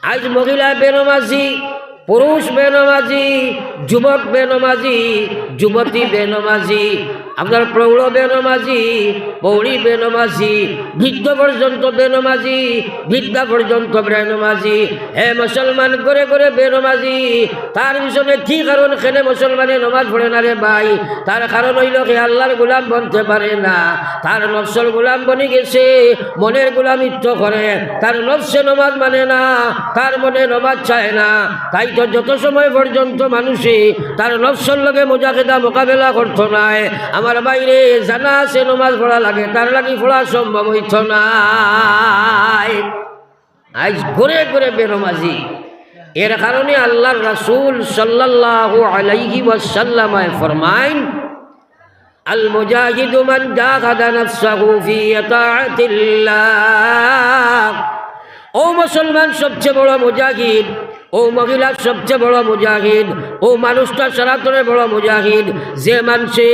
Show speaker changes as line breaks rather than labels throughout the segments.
আজ মহিলা বেনমাজি, পুরুষ বেনমাজি, যুবক বেনমাজি, যুবতী বেনমাজি, আপনার প্রৌঢ় বেনমাজি, পৌড়ি বেনমাজি, বৃদ্ধ পর্যন্ত বেনমাজি, বৃদ্ধা পর্যন্ত বেনমাজি। হে মুসলমান, করে করে বেনমাজি। তার পিছনে কি কারণ খেলে মুসলমানে নমাজ পড়ে না রে ভাই? তার কারণ হইল কি আল্লাহর গোলাম বনতে পারে না, তার নফসের গোলাম বনে গেছে, মনের গোলামিত্ব করে, তার নফসে নমাজ মানে না, তার মনে নমাজ চায় না। তাই তো যত সময় পর্যন্ত মানুষে তার নফসের লগে মুজাহিদা মোকাবেলা করতো নাই, আমার বাইরে জানা আছে নমাজ পড়া লাগে, তার লাগি পড়া সম্ভব হইত নাই। আজ ঘুরে ঘুরে বেনমাজি। এর কারণে আল্লাহর রাসূল সাল্লাল্লাহু আলাইহি ওয়াসাল্লাম ফরমাইন, আল মুজাহিদু মান জাহাদা নাফসাহু ফি তাআতিল্লাহ। ও মুসলমান, সবচেয়ে বড় মুজাহিদ, ও মহিলার সবচেয়ে বড় মুজাহিদ, ও মানুষটা সনাতনের বড় মুজাহিদ, যে মানুষে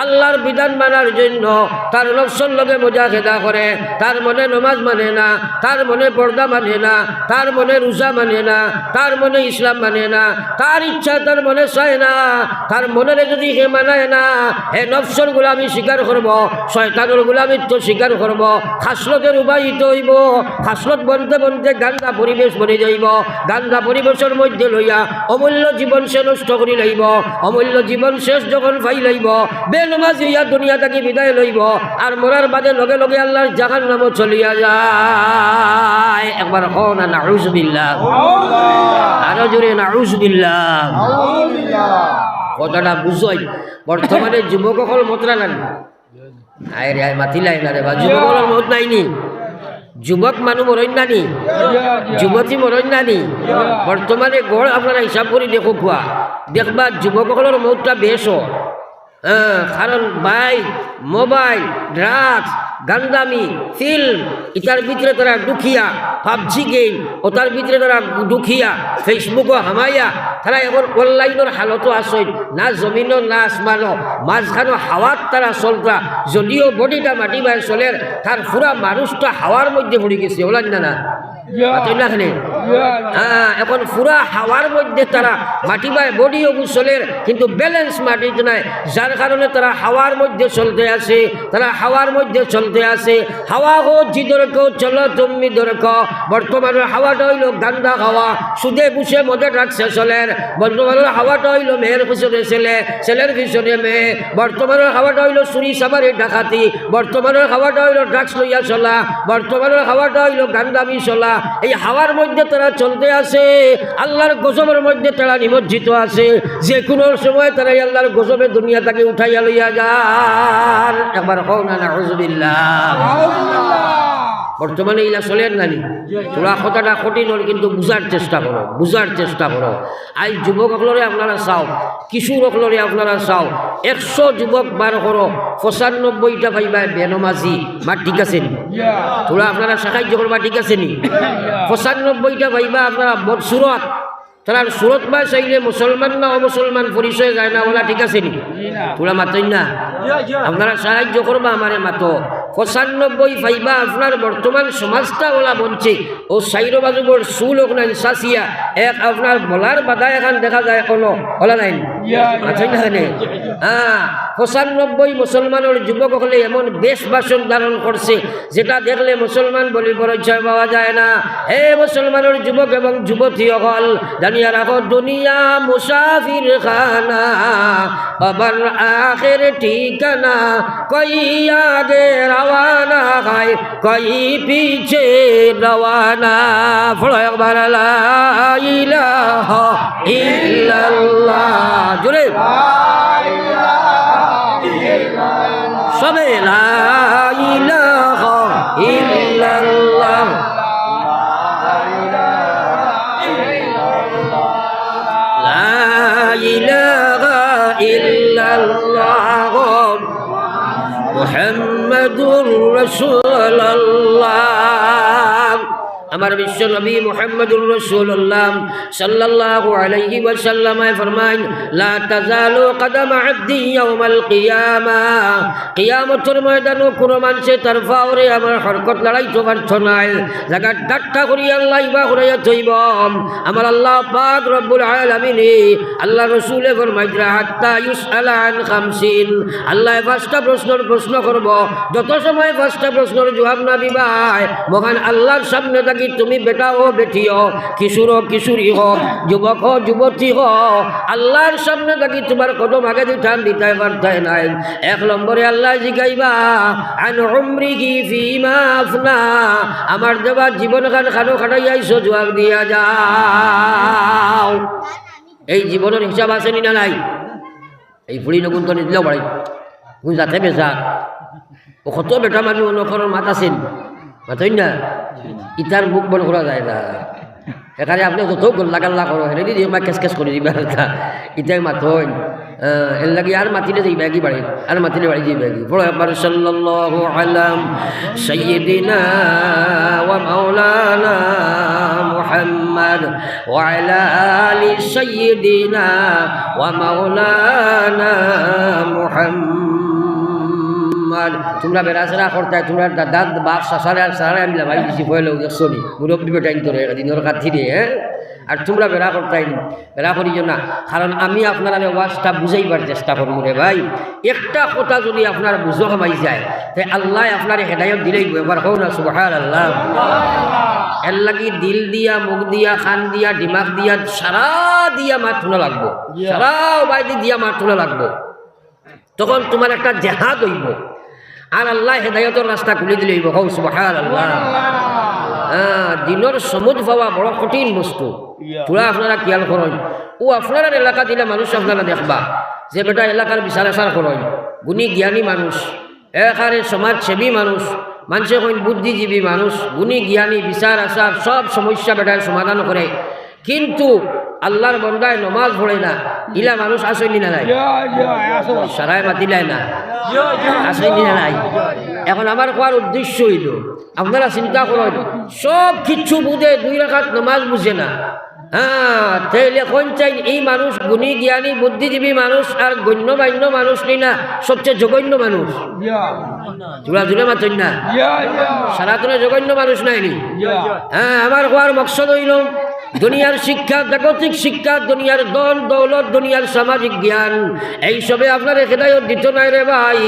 আল্লাহর বিধান মানার জন্য তার নফসের লগে মুজাহিদা করে, তার মনে নমাজ মানে না, তার মনে পর্দা মানে না, তার মনে রোজা মানে না, তার মনে ইসলাম মানে না, তার ইচ্ছা তার মনে চায় না, তার মনের যদি হে মানায় না, হে নফসের গোলামি স্বীকার করব, শয়তানের গোলামিত্ব স্বীকার করব, খাসলতের উবাহিত হইব, খাসলত বনতে বনতে গান্দা পরিবেশ বনে যাইব, গান্দা পরিবেশের মধ্যে লইয়া অমূল্য জীবন সে নষ্ট করি লইব, অমূল্য জীবন শেষ যখন পাই লইব, বেনমাজ হইয়া দুনিয়া থেকে বিদায় লইব, আর মরার বাদে লগে লগে আল্লাহর জাহান্নামে চলিয়া যায়। একবার হও না নাউযুবিল্লাহ, আরো জোরে নাউযুবিল্লাহ। কথাটা বুঝই। বর্তমানে যুবকসকল মতরা নাই, আয় রে মাতিলাই না রে বা, যুবকসকল মত নাইনি, যুবক মানুষ মরণ নানি, যুবতী মরণ নানি। বর্তমানে গড় আপনারা হিসাব করে দেখো খোয়া দেখবা যুবকসকলের মৌতটা বেশ। কারণ বাইক, মোবাইল, ড্রাগস, গান্দামি, ফিল্ম, ইটার ভিতরে তারা দুখিয়া, পাবজি গেম ওটার ভিতরে তারা দুখিয়া, ফেসবুকও হামাইয়া, তারা এখন অনলাইনের হালতো আসে না, জমিনও না আসমানও, মাঝখানো হাওয়ার তারা চলতা, যদিও বডিটা মাটি বাই চলের, তার পুরা মানুষটা হাওয়ার মধ্যে পড়ে গেছে, বলেন না? এখন পুরা হাওয়ার মধ্যে তারা মাটি বাই বডি চলের, কিন্তু ব্যালেন্স মাটিতে নাই, যার কারণে তারা হাওয়ার মধ্যে চলতে আসে, তারা হাওয়ার মধ্যে চলতে আসে। হাওয়া হো জিদর কেউ চলো তুমি দরক। বর্তমানের হাওয়াটা হইল গান্দা হাওয়া, সুদে বুসে মদে রাখছে চলের। বর্তমানের হাওয়াটা হইল মেয়ের পিছনে ছেলে, ছেলের পিছনে মেয়ে। বর্তমানের হাওয়াটা হইল চুরি সাবারি ডাকাতি। বর্তমানের হাওয়াটা হইল ড্রাগস লইয়া চলা। বর্তমানের হাওয়াটা হইল গান্দামি চলা। এই হাওয়ার মধ্যে তারা চলতে আসে, আল্লাহর গজবের মধ্যে তারা নিমজ্জিত আছে। যে কোনো সময় তারা আল্লাহর গজবে দুনিয়া থেকে উঠাইয়া লইয়া যান। একবার কও না নাউযুবিল্লাহ। বর্তমানে ইলা চলেন নানি, তোরা কথাটা কঠিন হল, কিন্তু বুঝার চেষ্টা করো, বুঝার চেষ্টা করো। আজ যুবকসকলরে আপনারা চাও, কিশোরসকলরে আপনারা চাও, 100 যুবক বার করো, 95টা পাইবা বেনমাজি। বা ঠিক আছে নি? তোরা আপনারা সাহায্য করবা, ঠিক আছে নি? 95টা পাইবা আপনারা বদসুরত, তারা সুরত বা চাইলে মুসলমান না অমুসলমান পরিচয় যায় না, বলা ঠিক আছে নি? তোরা মাতই না, আপনারা সাহায্য করবা আমারে মাতো। 95 পাইবা আপনার বর্তমান সমাজটা ওলা বলছে, ও সাইরো বাজুবর চুল ওখানে চাচিয়া এক আপনার বলার বাধা এখন দেখা যায়, কোনো ওলা নাই মাতই না? 95 মুসলমানের যুবকসকলে এমন বেশ বাসন ধারণ করছে, যেটা দেখলে মুসলমান বলে পরিচয় পাওয়া যায় না। হে মুসলমানের যুবক এবং যুবতী সকল, জানিয়া রাখো দুনিয়া মুসাফির খানা, বাবার আখের ঠিকানা, কই আগে রওয়ানা হয়, কই পিছে রওয়ানা। পড়ো একবার লা ইলাহা ইল্লাল্লাহ, জোরে সবে লা ইলাহা ইল্লাল্লাহ। মুহাম্মাদুর রাসূলুল্লাহ। আমার বিশ্ব নবী মুহাম্মদুর রাসূলুল্লাহ সাল্লাল্লাহু আলাইহি ওয়াসাল্লাম ফরমান লা তাজালু কদম আবদি ইয়াউমাল কিয়ামা কিয়ামতের ময়দানে কোন মানুষে তার ফাওরে আমার হরকত লড়াইতে পারছ নাই জায়গা ডাক্কা করি আল্লাহ ইবা করাইয়া থইব আমার আল্লাহ পাক রব্বুল আলামিন আল্লাহ রাসূলে ফরমাইরা হাত্তা ইউসআলা আন খামসিন আল্লাহ পাঁচটা প্রশ্ন করব যত সময় পাঁচটা প্রশ্নের জবাব না দিবাই মহান আল্লাহর সামনে থাকি তুমি বেটা ও বেটি হো কিশোর ও কিশোরী হো যুবক হো যুবতী হো আল্লাহর সামনে থাকি তোমার কদম আগে দিতাম দিতে পারতাই নাই এক নম্বরে আল্লাহ জিগাইবা আন উমরিহি ফিমা আফনা আমার দেবা জীবন খানো খাটাইয়াইছো জবাব দিয়া যাও এই জীবনের হিসাব আছে নি না নাই এই ফুড়ি নগুন তো নিদিলেও বাড়ি কোন যাতে বেজা ও কত বেটা মানুষ অনুকরণ মাত আছেন মাতই না ইটার মুখ বন করা যায় না এখানে আপনি যত গোল্লা গাল্লা করো হেরে দিয়ে আমার কেস করে দিবা ইটাই মাতইন এর লাগে আর মাতিলে যাই ব্যাগি বাড়ি আর মাতিলে বাড়ি যাই ব্যাগি বড় একবার সাল্লাল্লাহু আলাম সাইয়্যিদিনা ওয়া মাওলানা মুহাম্মদ ওয়া আলা আলি সাইয়্যিদিনা ওয়া মাওলানা মুহাম্মদ তোমরা বেড়াচেরা করতে তোমরা দাদ বাপ সাসারে আর সারারে আমি ভাই বেশি ভয় দেখছো নি মুরব্বী বেটাইন তোরে দিনের কাঠি দিয়ে হ্যাঁ আর তোমরা বেড়া করতাই বেড়া করিও না কারণ আমি আপনারা ওয়াজটা বুঝাইবার চেষ্টা করবো রে ভাই একটা কথা যদি আপনার বুঝো কমাই যায় তাই আল্লাহ আপনার হেদায়ত দিলেই ব্যবহার হোক না সুবহানাল্লাহ এর লাগি দিল দিয়া মুখ দিয়া খান দিয়া দিমাগ দিয়া সারা দিয়া মাত শোনা লাগবো সারা বাইদি দিয়া মাত শোনা লাগবো তখন তোমার একটা জেহাদ হইব আর আল্লাহ হেদায়তের রাস্তা খুলে দিলে হইব হোক সুবহানাল্লাহ দিনের সমুদ পাওয়া বড় কঠিন বস্তু তোরা আপনারা খেয়াল করেন ও আপনার এলাকা দিলে মানুষ আপনারা দেখবা যে বেটা এলাকার বিচার আচার করেন গুণী জ্ঞানী মানুষ একারে সমাজসেবী মানুষ মানুষে কইন বুদ্ধিজীবী মানুষ গুণী জ্ঞানী বিচার আচার সব সমস্যা বেটায় সমাধান করে কিন্তু আল্লাহর বন্দায় নমাজ পড়ে না ইলা মানুষ আসেনি না নাই সারায় মাতিলাই না আসেনি না নাই এখন আমার কোয়ার উদ্দেশ্য হইল আপনারা চিন্তা করেন সব কিচ্ছু বুঝে 2 রাকাত নমাজ বুঝে না তাইলে কোন চাই এই মানুষ গুণী জ্ঞানী বুদ্ধিজীবী মানুষ আর গণ্যমান্য মানুষ নেই না সবচেয়ে জঘন্য মানুষ জোড়া জোড়া মাতেন না সারাতনে জঘন্য মানুষ নাইনি আমার কোয়ার মকসদ হইল দুনিয়ার শিক্ষা জাগতিক শিক্ষা দুনিয়ার ধন দৌলত দুনিয়ার সামাজিক জ্ঞান এইসবে আপনার হেদায়ত দিত নাই রে ভাই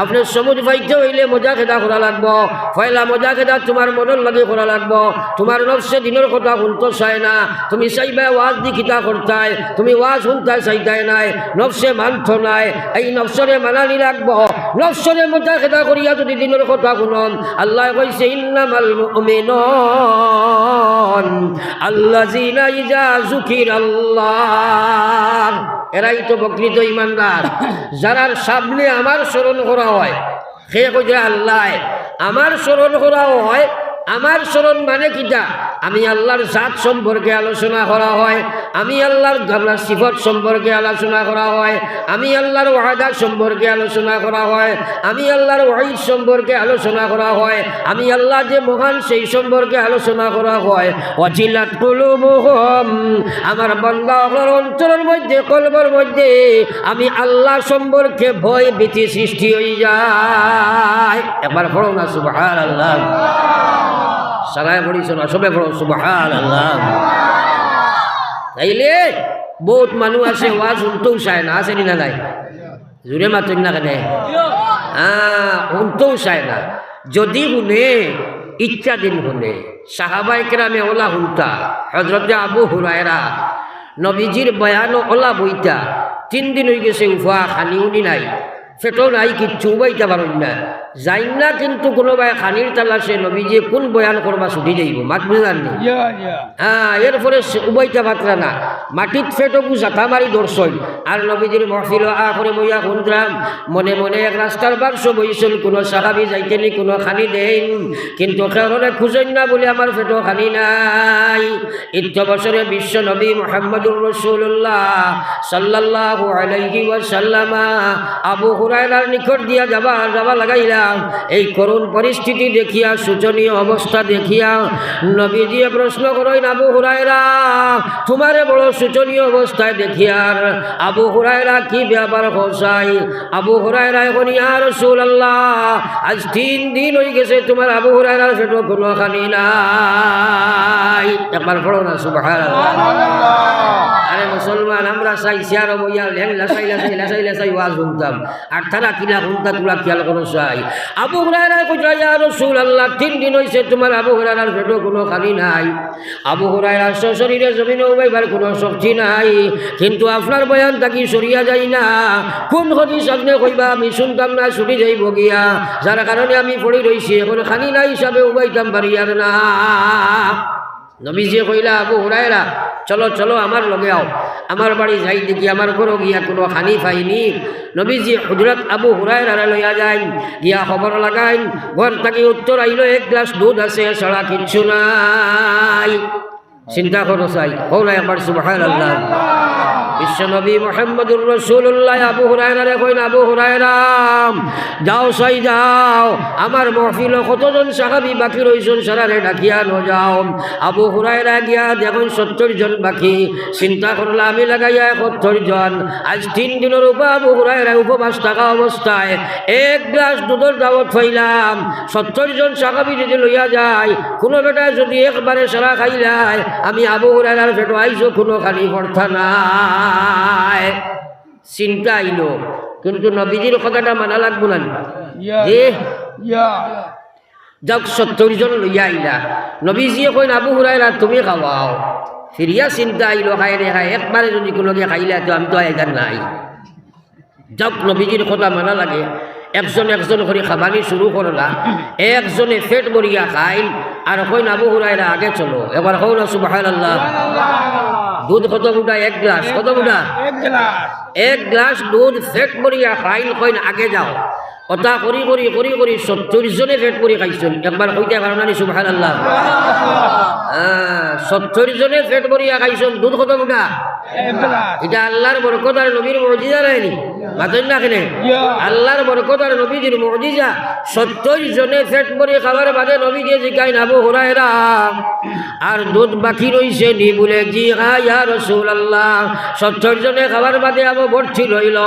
আপনার সমুজ পাইতে হইলে মজা খেদা করা লাগবো পয়লা মজা খেদা তোমার মনের লাগে করা লাগবো তোমার নফসে দিনের কথা শুনতে চায় না তুমি চাইবে ওয়াজ দি খিতা করতাই তুমি ওয়াজ শুনতে চাইতাই নাই নফসে মানত নাই এই নফসরে মানানি লাগবো নফসরে মজা খেদা করিয়া যদি দিনের কথা শুনম আল্লাহ কইছে ইন্নামাল মুমিনুন আল্লাহ এরাই তো প্রকৃত ইমানদার যারার সামনে আমার স্মরণ করা হয় সে কইছে আল্লাহ আমার স্মরণ করা হয় আমার স্মরণ মানে কিটা আমি আল্লাহর জাত সম্পর্কে আলোচনা করা হয় আমি আল্লাহর সিফত সম্পর্কে আলোচনা করা হয় আমি আল্লাহর ওয়াদা সম্পর্কে আলোচনা করা হয় আমি আল্লাহর ওয়াইদ সম্পর্কে আলোচনা করা হয় আমি আল্লাহ যে মহান সেই সম্পর্কে আলোচনা করা হয় ওয়াজিলাত কুলুবুহুম আমার বান্দার অন্তরের মধ্যে কলবের মধ্যে আমি আল্লাহ সম্পর্কে ভয় ভীতি সৃষ্টি হয়ে যায় একবার পড়ো না সুবহানাল্লাহ সারায় পড়িস না সবে পড়ো সুবহানাল্লাহ তাইলে বহুত মানুষ আছে ওয়াজ শুনতেও চায় না আসেনি না নাই জোরে মাতেন না কেন শুনতেও চায় না যদি শুনে ইচ্ছা দিন শুনে সাহাবায়ে কেরামে ওলা শুনতা হযরতে আবু হুরায়রা নবীজির বয়ান ওলা বইতা 3 দিন হয়ে গেছে উফা খানি উনি নাই ফেটো নাই কিচ্ছু উবাইতে পারেন না যাই না কিন্তু কোনোবাই খানির তালাশে নবীজি কোন বয়ান করবা ছুটি যাইব মাত বুঝান নি এরপরে উবাইতে পাত্রা না মাটিত ফেটকু জাতা মারি দর্শন আর নবীজির মহফিল আখরে বইয়া শুনতাম মনে মনে এক রাস্তার বাক্স বইছিল কোনো সাহাবি যাইতেনি কোনো খানি দেন কিন্তু কেউরে খুঁজেন না বলে আমার ফেটো খানি নাই 8 বছরে বিশ্ব নবী মুহাম্মদুর রাসূলুল্লাহ সাল্লাল্লাহু আলাইহি ওয়াসাল্লাম আবু হুরায়রার নিকট দিয়া যাবা লাগাইলাম। এই করুণ পরিস্থিতি দেখিয়া, শোচনীয় অবস্থা দেখিয়া নবীজি প্রশ্ন করেন, আবু হুরায়রা তোমারে বড় শোচনীয় অবস্থায় দেখিয়ার আবু হুরায়রা কি ব্যাপার হোসাই? আবু হুরায়রা এখন ইয়া রাসূলুল্লাহ আজ 3 দিন হয়ে গেছে তোমার আবু হুরায়রার পেটে কোনো খানি নাই। একবার পড়ো না সুবহানাল্লাহ। আরে মুসলমান, আমরা চাই চেয়ার বইয়া লাসাই ওয়াজ শুনতাম, আর তারা কিলা শুনতা তোরা খেয়াল করো চাই। আবু হুরায়রা কইরা ইয়া রাসূলুল্লাহ 3 দিন হইছে তোমার আবু হুরায়রার পেটে কোনো খানি নাই। আবু হুরায়রার শরীরে জমিনে উবাইবার কোনো শক্তি নাই, কিন্তু আপনার বয়ান থাকি সরিয়া যায় না। কোন হাদিস আপনি কইবা আমি শুনতাম না, ছুটি যাইব গিয়া, যার কারণে আমি পড়ে রইছি, এখন খানি নাই হিসাবে উবাইতাম পারি আর না। নবীজি কইলা, আবু হুরায়রা চলো চলো আমার লগে আও, আমার বাড়ি যাই দেখি আমার ঘরে গিয়া কোনো খানি পাইনি। নবীজি হুজরত আবু হুরায়রা লইয়া যাইন, গিয়া খবর লাগাইন, ঘর থাকি উত্তর আইলো 1 গ্লাস দুধ আছে, ছাড়া কিচ্ছু নাই। চিন্তা করো চাই, হো না একবার সুবহানাল্লাহ। বিশ্বনবী মুহাম্মদুর রাসূলুল্লাহ আবু হুরায়রারে কইন, আবু হুরায়রা যাও চাই যাও, আমার মহফিল কতজন সাহাবী বাকি রইছেন সারারে ডাকিয়া ন যাও। আবু হুরায়রা গিয়া দেখুন 70 জন বাকি। চিন্তা করলা আমি লাগাইয়া 71 জন। আজ 3 দিনের উপর আবু হুরায়রা উপবাস থাকা অবস্থায় 1 গ্লাস দুধের দাওয়াত পাইলাম। 70 জন সাহাবী যদি লইয়া যায়, কোনো বেটা যদি একবারে সারা খাইলায়, আমি আবু হুরায়রার পেটো আইছো কোনো খালি পড়তা নাই। চিন্তা আইলো, কিন্তু নবীজির কথাটা মানা লাগবো না। যাক 70 জন লইয়া আইলা, নবীজিয়ে কইন আবু হুরায়রা তুমি খাওয়াও। ফিরিয়া চিন্তা আইলো, খাই রে খাই, একবারে যদি কোনোকে খাইলা তো আমি তো আইজার নাই। যাক নবীজির কথা মানা লাগে। একজন একজন করে খাবানি শুরু করলা, একজনে পেট ভরিয়া খাইল, আর কইন আবু হুরায়রা আগে চলো। এবার কও না সুবহানাল্লাহ। দুধ কত বুটা? 1 গ্লাস। কত বুটা? 1 গ্লাস দুধ পেট ভরিয়া খাইল, কইন আগে যাও। কথা করি 70 জনে পেট ভরি খাইছেন। একবার কইতে পারো না সুবহানাল্লাহ? 70 জনে পেট ভরিয়া খাইছেন। দুধ কত বুটা? 1 গ্লাস। এটা আল্লাহর বরকত আর নবীর মুজিজা নাইনি? মাতেন না কেনে? আল্লাহর বরকত আর নবীজির মুজিজা। 70 জনে পেট ভরি খাবার বাদে নবী দিয়ে জিজ্ঞাসা, আবু হুরায়রা আর দুধ বাকি রইছে নি? বলে জি হ্যাঁ ইয়া রাসূলুল্লাহ। 70 জনে খাবার বাদে আবু ভর্তি রইল।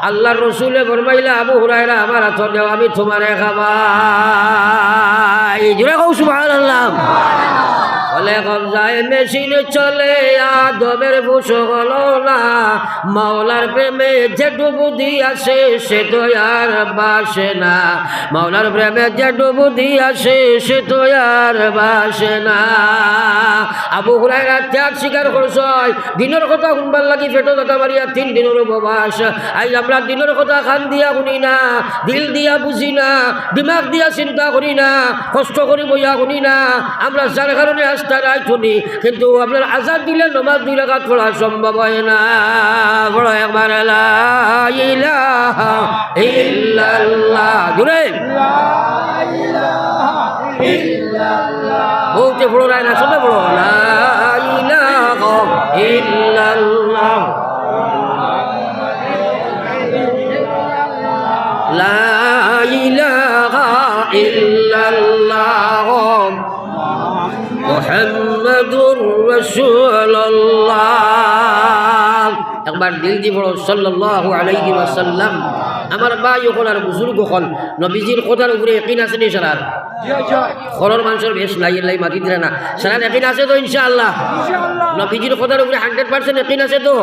আল্লাহর রাসূলে ফরমাইলা, আবু হুরায়রা আমার হাত দাও, আমি তোমারে খাওয়াই। জোরে কও সুবহানাল্লাহ। বলে কবজায় মেশিন চলে, আদমের বুঝো হলো না, মাওলার প্রেমে যেটু বুদ্ধি আসে সে তো আর বাসে না। মাওলার প্রেমে যেটু বুদ্ধি আসে সে তো আর বাসে না। আবু হুরায়রা ত্যাগ স্বীকার করছে, দিনের কথা শুনবার লাগি পেটো কথা মারিয়া 3 দিনের উপবাস। আজ আমরা দিনের কথা খান দিয়া শুনি না, দিল দিয়া বুঝি না, দিমাগ দিয়া চিন্তা করি না, কষ্ট করি বইয়া শুনি না। আমরা যার কারণে তারাই শুনি, কিন্তু আপনার আজাদ দিলে নমাজ 2 রাকাত পড়া সম্ভব হয় না। বড় একবার লা ইলাহা ইল্লাল্লাহ, জোরে লা ইলাহা ইল্লাল্লাহ। বলতে বড় রায় না, সবে বড় লা ইলাহা ইল্লাল্লাহ, লা ইলাহা ইল্লাল্লাহ মুহাম্মাদুর রাসূলুল্লাহ। একবার দিল দি বড় সাল্লাল্লাহু আলাইহি ওয়াসাল্লাম। আমার ভাই হল আর বুজুর্গ হল, নবীজির কথার উপরে ইয়াকিন আছে নি সারার? খরর মানুষের বেশ লাই মাটি দিলে না, সারার ইয়াকিন আছে তো ইনশাআল্লাহ? নবীজির কথার উপরে 100% ইয়াকিন আছে তো?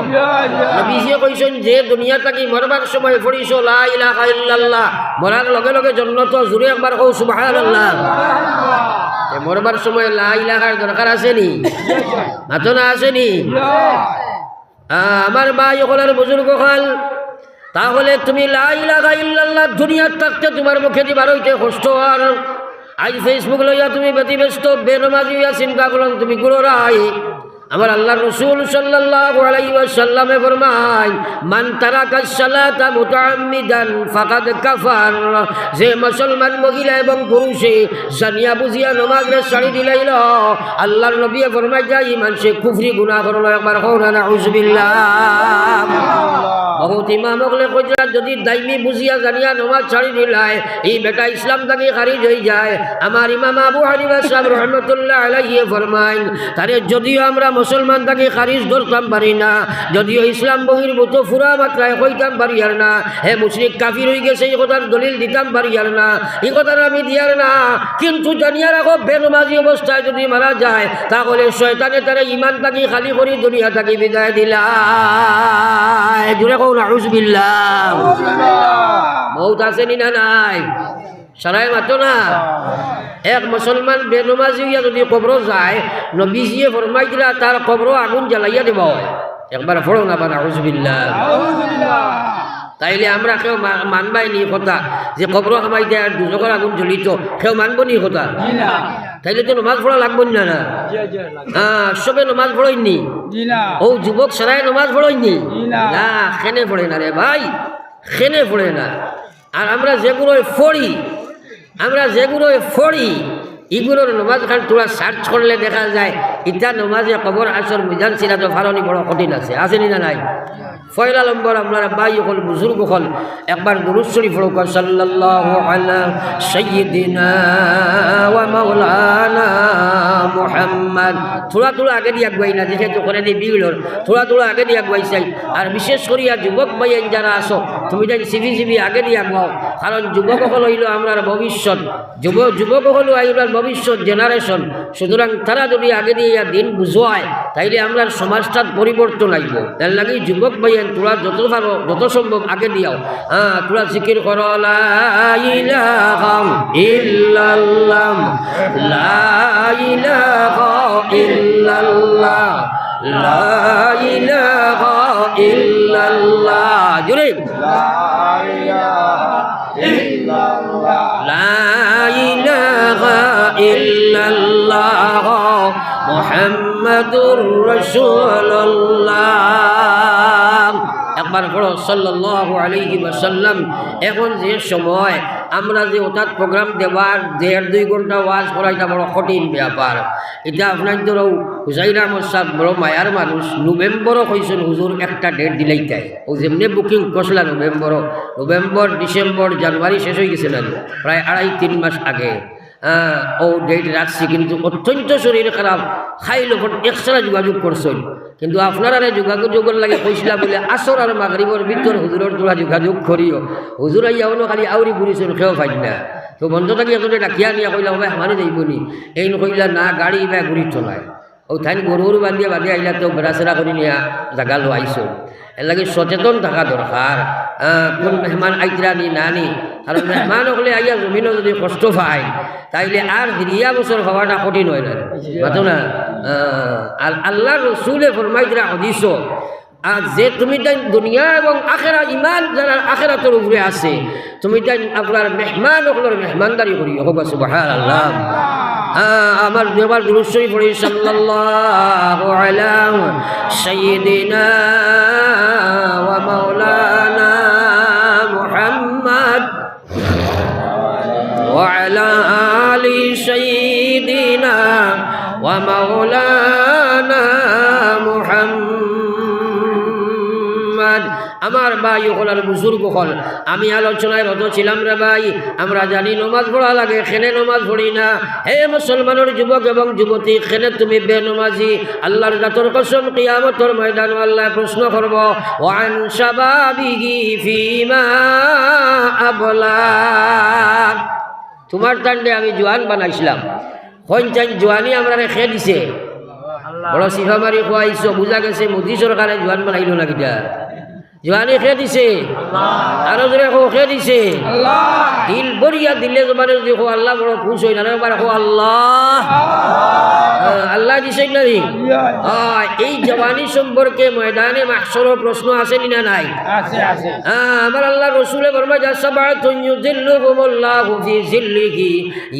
নবীজি কইছেন যে দুনিয়া থাকি মরবার সময় পড়িছো লা ইলাহা ইল্লাল্লাহ, মরার লগে লগে জান্নাত। জুরে একবার কও সুবহানাল্লাহ। মরবার সময় লা ইলাহার দরকার আছে নি? মাতো না আছে নি? আমার ভাই হলার বুজুর্গ হল, তাহলে তুমি লা ইলাহা ইল্লাল্লাহ দুনিয়ার থাকতে তোমার মুখে দিবার হইতে কষ্ট। আর আজ ফেসবুক লইয়া তুমি ব্যতিব্যস্ত, বেনমাজি হইয়া চিন্তা করলাম তুমি গুণরাই। আমার আল্লাহর রাসূল সাল্লাল্লাহু আলাইহি ওয়াসাল্লামে ফরমায়, মান তারাকা সালাতা মুতাআম্মিদান ফাকাদ কাফার। যে মুসলমান মহিলা এবং পুরুষে জানিয়া বুঝিয়া নামাজে ছাড়ি দিলাইল, আল্লাহর নবী ফরমায় যায় ইমান সে কুফরি গুনাহ করলো। একবার কও না নাউযুবিল্লাহ। বহুত ইমাম হলে কইরা যদি দাইমি বুঝিয়া জানিয়া নমাজ ছাড়ি দিলায় এই বেটা ইসলাম থেকে খারিজ হয়ে যায়। আমার ইমাম আবু হানিফা সাহেব রহমতুল্লাহ আলাইহি ফরমাইন তারে যদিও আমরা মুসলমান থেকে খারিজ করতাম পারি না, যদিও ইসলাম বহির্ভূত ফুরা মাত্রায় কইতাম পারি আর না, হে মুশরিক কাফির হয়ে গেছে এই কথার দলিল দিতাম পারি আর না, এই কথাটা আমি দিয়ার না, কিন্তু জানিয়া রাখো বেনমাজি অবস্থায় যদি মারা যায় তাহলে শয়তানে তারা ইমান তাকে খালি করি দুনিয়া তাকে বিদায় দিলা। জুড়ে কও নাউজুবিল্লাহ। মৌত আসেনি না নাই? সারাই মাতো না। এক মুসলমান বেনমাজি হইয়া যদি কবর যায় নবীজিয়ে ফরমাই দিলা তার কবর আগুন জ্বালাইয়া দেব। একবার পড়ো না বা নাউজুবিল্লাহ। তাইলে আমরা কেউ মানবাই নি কথা যে কবর খামাই দেয় আর দুজকের আগুন জ্বলিত, কেউ মানব নি কথা? তাইলে তো নমাজ পড়া লাগবো না। না সবে নমাজ পড়ইনি, ও যুবক সারাই নমাজ পড়ইনি না, খেনে পড়ে না রে ভাই, খেনে পড়ে না। আর আমরা যেগুলোই ফড়ি এগুলোর নমাজ খান তোরা সার্চ করলে দেখা যায় ইটা নমাজে কবর আসর মিজান ছিল তো ফারণি বড় কঠিন আছে, আসেনি না নাই? পয়লা নম্বর আপনারা ভাই হল বুজুর্গ হল একবার দুরূদ শরীফ পড়ুক সাল্লাল্লাহু আলা সাইয়্যিদিনা ওয়া মাওলানা মুহাম্মদ। থোড়া থোড়া আগে দিয়ে আগুয়াই না, যেহেতু করে দিয়ে বিগুলোর থোড়া থোড়া আগে দিয়ে আগুয়াই চাই। আর বিশেষ করিয়া যুবক ভাই যারা আসো তুমি তাই সিবি আগে দিয়ে আগুয়াও, কারণ যুবক হল হইল আমরা ভবিষ্যৎ, যুবক হল আইলার ভবিষ্যৎ জেনারেশন। সুতরাং তারা যদি আগে দিয়ে দিন বুঝোয় তাইলে আমরা সমাজটার পরিবর্তন আইব। তার লাগে যুবক ভাই তোরা যত পারো যত সম্ভব আগে দিয়াও। তোরা জিকির করো লা ইলাহা ইল্লাল্লাহ, লা ইলাহা ইল্লাল্লাহ, লা ইলাহা ইল্লাল্লাহ। জোরে লা ইলাহা ইল্লাল্লাহ মুহাম্মাদুর রাসূলুল্লাহ। একবার পড়ো সাল্লাল্লাহু আলাইহি ওয়াসাল্লাম। এখন যে সময় আমরা যে ওটার প্রোগ্রাম দেওয়ার 1.5-2 ঘন্টা ওয়াজ করাইটা বড় কঠিন ব্যাপার। এটা আপনার ধরো হুসাইন আহমদ সাহেব বড় মায়ার মানুষ, নভেম্বরও কইছেন হুজুর একটা ডেট দিলেই তাই। ও যেমনি বুকিং করছিলাম নভেম্বর ডিসেম্বর জানুয়ারি শেষ হয়ে গেছে না, প্রায় 2.5-3 মাস আগে ও ডেট রাখছি, কিন্তু অত্যন্ত শরীর খারাপ, খাইল এক্সট্রা যোগাযোগ করছেন। কিন্তু আপনারা যোগাযোগের লাগে কইসলা বলে আসর আর মাগরিবর ভিতর হুজুরের তোরা যোগাযোগ করিও। হুজুর আইয়াও খালি আউরি ঘুরিছেন, কেউ পাই না। তো বন্ধ থাকি এখন ডাকিয়া নিয়ে কইলা ভাই আমারই যাইবনি, এই কইলা না গাড়ি বা ঘুরি চলায়। ও ঠাইন গরু বান্ধিয়া আইলা তো বেড়াচেরা করে নিয়ে জাগা লো আইসো। এর লাগে সচেতন থাকা দরকার। কোন মেহমান আইতরা নি না নি, কারণ মেহমান হলে আইয়া জমিনও যদি কষ্ট পায় তাইলে আর হিরিয়া বছর হওয়াটা কঠিন হয় না, বুঝো না? আল্লাহ রসুলে ফরমাইতরা হদিস আর যে তুমি তাই দুনিয়া এবং আখেরা ইমান যারা আখেরাতের উপরে আছে তুমি তাই আপনার মেহমান হকলের মেহমানদারি করি হোক সুবহানাল্লাহ। আমার দুবার দুরূদ শরীফ পড়ি সাল্লাল্লাহু আলা সাইয়্যিদিনা ওয়া মাওলানা মুহাম্মদ ওয়া আলা আলি সাইয়্যিদিনা ওয়া মাওলানা মুহাম্মদ। আমার ভাই হল আর বুজুর্গ হল, আমি আলোচনায় রত ছিলাম রে ভাই। আমরা জানি নমাজ পড়া লাগে, খেনে নমাজ পড়ি না। হে মুসলমানের যুবক এবং যুবতী, খেনে তুমি বেনমাজি, আল্লাহর জাতর কসম কিয়ামতের ময়দান আল্লাহ প্রশ্ন করব ওয়ান শাবাবিহি ফিমা আবলা। তোমার টান্ডে আমি জোয়ান বানাইছিলাম, কোন চাই জোয়ানি আমরা রেখে দিছে, বড় সিফা মারি খোয়াইছো, বুঝা গেছে মোদী সরকারে জোয়ান বানাইল না কিটা? জোয়ানি খেয়ে দিছে, আরো জোরে খেয়ে দিছে। দিল বরিয়া দিলে জমানে দেখো আল্লাহ বড় খুশ হই না, দেখো আল্লাহ আল্লাহ দিছে না। এই জওয়ানি সম্পর্কে ময়দানে মাহশরের প্রশ্ন আছে না নাই? আমার আল্লাহ রসুলে ফরমায় সাবাতুন ইউযিল্লুহুমুল্লাহু ফি যিল্লিহি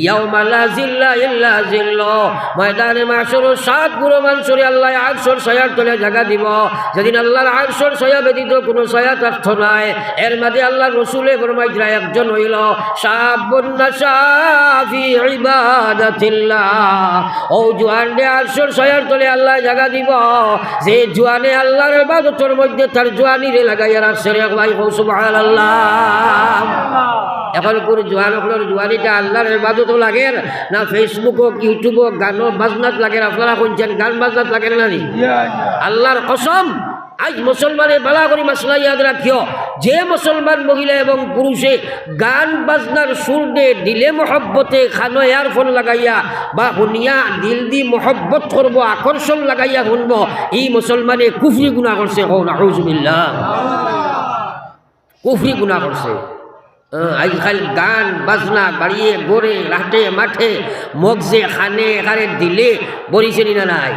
ইয়াওমা লা যিল্লা ইল্লা যিল্লুহ। ময়দানে মাহশরের 7 গুণ মানুষরে আল্লাহ আরশের ছায়ার তলে জায়গা দিব, যেদিন আল্লাহর আরশের ছায়া ব্যতীত কোনো ছায়া থাকতো নাই। এর মাঝে আল্লাহ রসুলে ফরমাইতরা একজন হইল শাবুন নাশা ফি ইবাদাতিল্লাহ। ও জোয়ান দে আরশের ছায়ার তলে আল্লাহ জায়গা দিব, যে জোয়ানে আল্লাহর ইবাদতের মধ্যে তার জোয়ানিরে লাগাইয়া রাখছে। ভাই সুবহানাল্লাহ। এখন কোনো জোয়ান হলের জোয়ানিটা আল্লাহর ইবাদতও লাগে না ফেসবুক হোক ইউটিউব হোক গান বাজনাত লাগে? আপনারা শুনছেন গান বাজনাত লাগে না? আল্লাহর কসম, আজ মুসলমানে বালা করি মাসলা ইয়াদ রাখিও, যে মুসলমান মহিলা এবং পুরুষে গান বাজনার সুর দিলে মহব্বতে খানো ইয়ারফোন লাগাইয়া বা শুনিয়া দিল দি মহব্বত করব, আকর্ষণ লাগাইয়া শুনব, এই মুসলমানে কুফরি গুনাহ করছে। নাউজুবিল্লাহ, কুফরি গুনাহ করছে। আজকাল গান বাজনা বাড়িয়ে গড়ে রাতে মাঠে মগজে খানে এখানে দিলে বরিছে না নাই?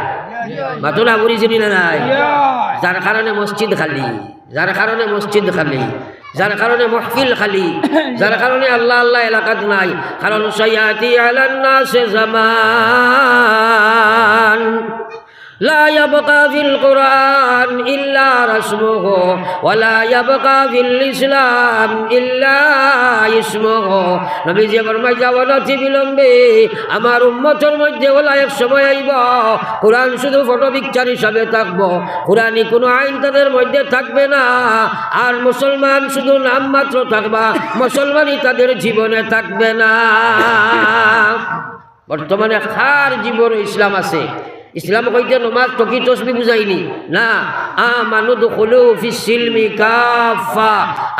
মাতলা বরিছে না নাই? যার কারণে মসজিদ খালি, যার কারণে মসজিদ খালি, যার কারণে মহফিল খালি, যার কারণে আল্লাহ আল্লাহ এলাকাত নাই। কারণ সায়াতি আলান নাস জামান لا يبقى في القرآن إلا رسمه ولا يبقى في الإسلام إلا اسمه। নবী যে ফরমায় যাওয়ানাতি বিলম্বে আমার উম্মতের মধ্যে ওলা এক সময় আইব কোরআন শুধু ফটো পিকচার হিসাবে থাকবো, কোরআনি কোনো আইন তাদের মধ্যে থাকবে না, আর মুসলমান শুধু নাম মাত্র থাকবা, মুসলমানই তাদের জীবনে থাকবে না। বর্তমানে খার জীবন ইসলাম আছে। ইসলাম কইতে নমাজ টকি তসবি বুঝাইনি না, আমানু দুখুলু ফিস সিলমি কাফা।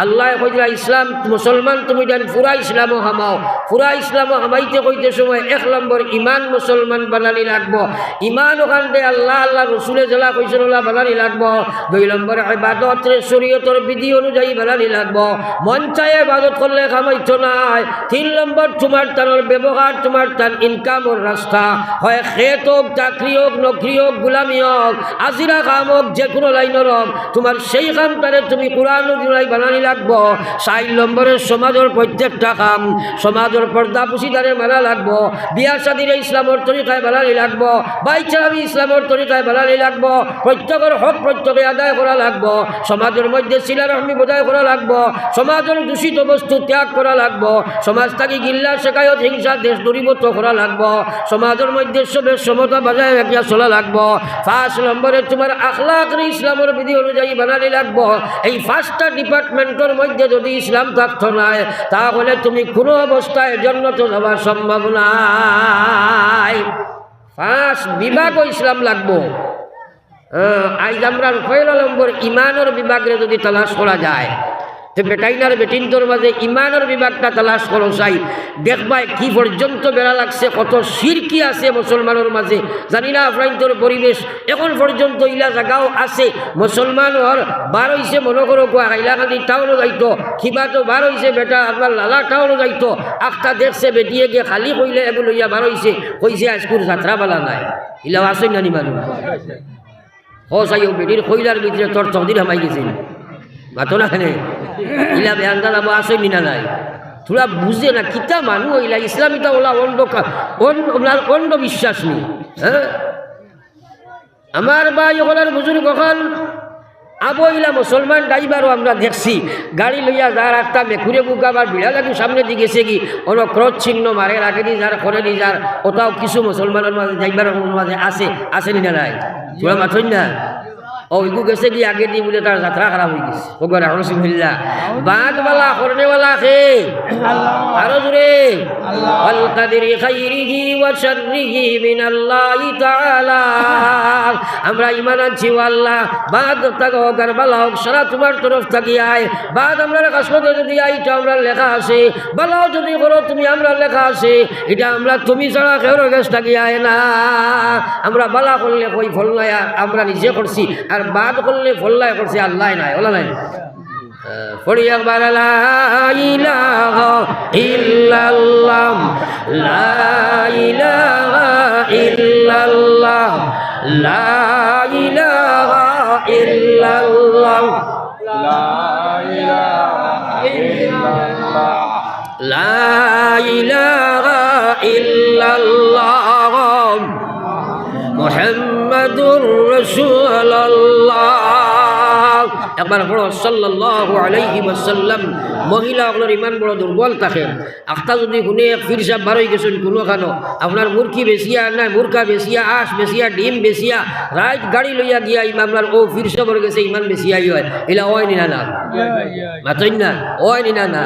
আল্লাহ কইলা ইসলাম মুসলমান তুমি জান পুরা ইসলামও হামাও। পুরা ইসলামও হামাইতে কইতে সময় এক নম্বর ইমান মুসলমান বানানি লাগবো, ইমান ওখানে আল্লাহ আল্লাহ রসুলে জেলা কইছেন ওলা বানানি লাগবো। দুই নম্বর ইবাদত শরীয়তের বিধি অনুযায়ী বানানি লাগবো, মন চায় ইবাদত করলে খামাইত নাই। তিন নম্বর তোমার তার ব্যবহার, তোমার তার ইনকামের রাস্তা হয় খেত হোক, চাকরি হোক, নকরি হোক, গুলামি হোক, আজিরা কাম হোক, যে কোনো লাইনের হোক, তোমার সেই কামটারে তুমি কোরআন অনুযায়ী বানানি লাগবো। 4 নম্বরের সমাজের প্রত্যেকটা কাম সমাজের পর্দা পুশিদারে মানা লাগবো, বিয়া শাদিরে ইসলামের তরিকায় বানানি লাগবো, বাইচারামি ইসলামের তরিকায় বানানি লাগবো, প্রত্যেকের হক প্রত্যেকে আদায় করা লাগবো, সমাজের মধ্যে সিলা রহমি বজায় করা লাগবো, সমাজের দূষিত বস্তু ত্যাগ করা লাগবো, সমাজ থাকি গিল্লা শেখায়ত হিংসা দেশ দূরীভূত করা লাগবো, সমাজের মধ্যে সবের সমতা বজায় রাখিয়া চলা লাগবো। 5 নম্বরে তোমার আখলাক ইসলামের বিধি অনুযায়ী বানানি লাগবো। এই 5টা ডিপার্টমেন্টের মধ্যে যদি ইসলাম থাকতো না, তাহলে তুমি কোনো অবস্থায় জান্নাত যাওয়া সম্ভব নাই। 5 বিভাগও ইসলাম লাগবো। আজ আমরা 1 নম্বর ইমানের বিভাগের যদি তালাশ করা যায়, তো বেটাইনার বেটিনটোর মাঝে ইমানের বিভাগটা তালাশ করো চাই, দেখবাই কি পর্যন্ত বেড়া লাগছে, কত শিরকি আছে মুসলমানের মাঝে। জানি না আফ্রাইনটোর পরিবেশ এখন পর্যন্ত ইলা জায়গাও আছে মুসলমানের বার হইছে, মনে করো হাইলাকান্দি টাউনও যাইতো, খিবাতো বার হইছে, বেটা আপনার লালা টাউনও যাইতো, আখটা দেখছে বেটিয়ে গিয়ে খালি কইলে এগুলো ইয়া বার হইছে, কইছে আজকুর যাত্রাবালা নাই। ইলাও আসেন জানি মানুষ ও চাই বেটির কইলার ভিতরে তোর চৌধুরী হামাই গেছিল মাতো না খানে ইলা বেহানটা যাবো আসেন নিনা নাই, তোরা বুঝে না কিতা মানুষ ইলা ইসলামিটা ওলা অন্ধ বিশ্বাস নেই। হ্যাঁ, আমার ভাই ওখানের বুজুর্গ কখন আবইলা মুসলমান ড্রাইভারও আমরা দেখছি গাড়ি লইয়া যার একটা মেকুরে বুক আবার বিড়া লাগি সামনে দিয়ে গেছে কি কোনো ক্রস চিহ্ন মারে রাখে দি যার করে দি যার, ওটাও কিছু মুসলমানের মাঝে ড্রাইভারের মাঝে আসেনি না নাই, তোরা মাথই না। ওইগু গেছে কি আগে দি বলে তার যাত্রা খারাপ হয়ে গেছে। ওগর আলহামদুলিল্লাহ বাদওয়ালা করনেওয়ালা কে আরো জোরে আল কাদিরি খাইরিহি ওয়া শাররিহি মিনাল্লাহি তাআলা। আমরা ঈমান আনছি আল্লাহ বাদ তাকে ওগর বালা হোক সারা তোমার তরফ থেকে আয়, বাদ আমরা কাসমতে যদি আইটা আমরা লেখা আছে, বালাও যদি করো তুমি আমরা লেখা আছে, এটা আমরা তুমি ছাড়া কেউ কাছ থেকে আয় না। আমরা বালা করলে কই ফল নাই, আমরা নিজে করছি, আর বাদ করলে ফল্লায় করছে আল্লাহ নাই, ওলা নাই। পড়ি একবার লা ইলাহা ইল্লাল্লাহ লা ইলাহা ইল্লাল্লাহ লা ইলাহা ইল্লাল্লাহ লা ইলাহা ইল্লাল্লাহ লা ইলাহা ইল্লাল্লাহ মুহাম্মাদুর রাসূলুল্লাহ। একবার পড়ো সাল্লাল্লাহু আলাইহি ওয়াসাল্লাম। মহিলাগুলোর ইমান বড় দুর্বল থাকে। আখতা যদি শুনে ফির সাহেব বারোই গেছেন কোনো খানো আপনার মুরগি বেচিয়া নাই মুরগা বেচিয়া আঁশ বেচিয়া ডিম বেচিয়া রাইট গাড়ি লইয়া গিয়া ইমান আপনার ও ফির সাহেবের গেছে ইমান বেচিয়াই হয় এলা ওই নিনা না মাতই না ওই নিনা না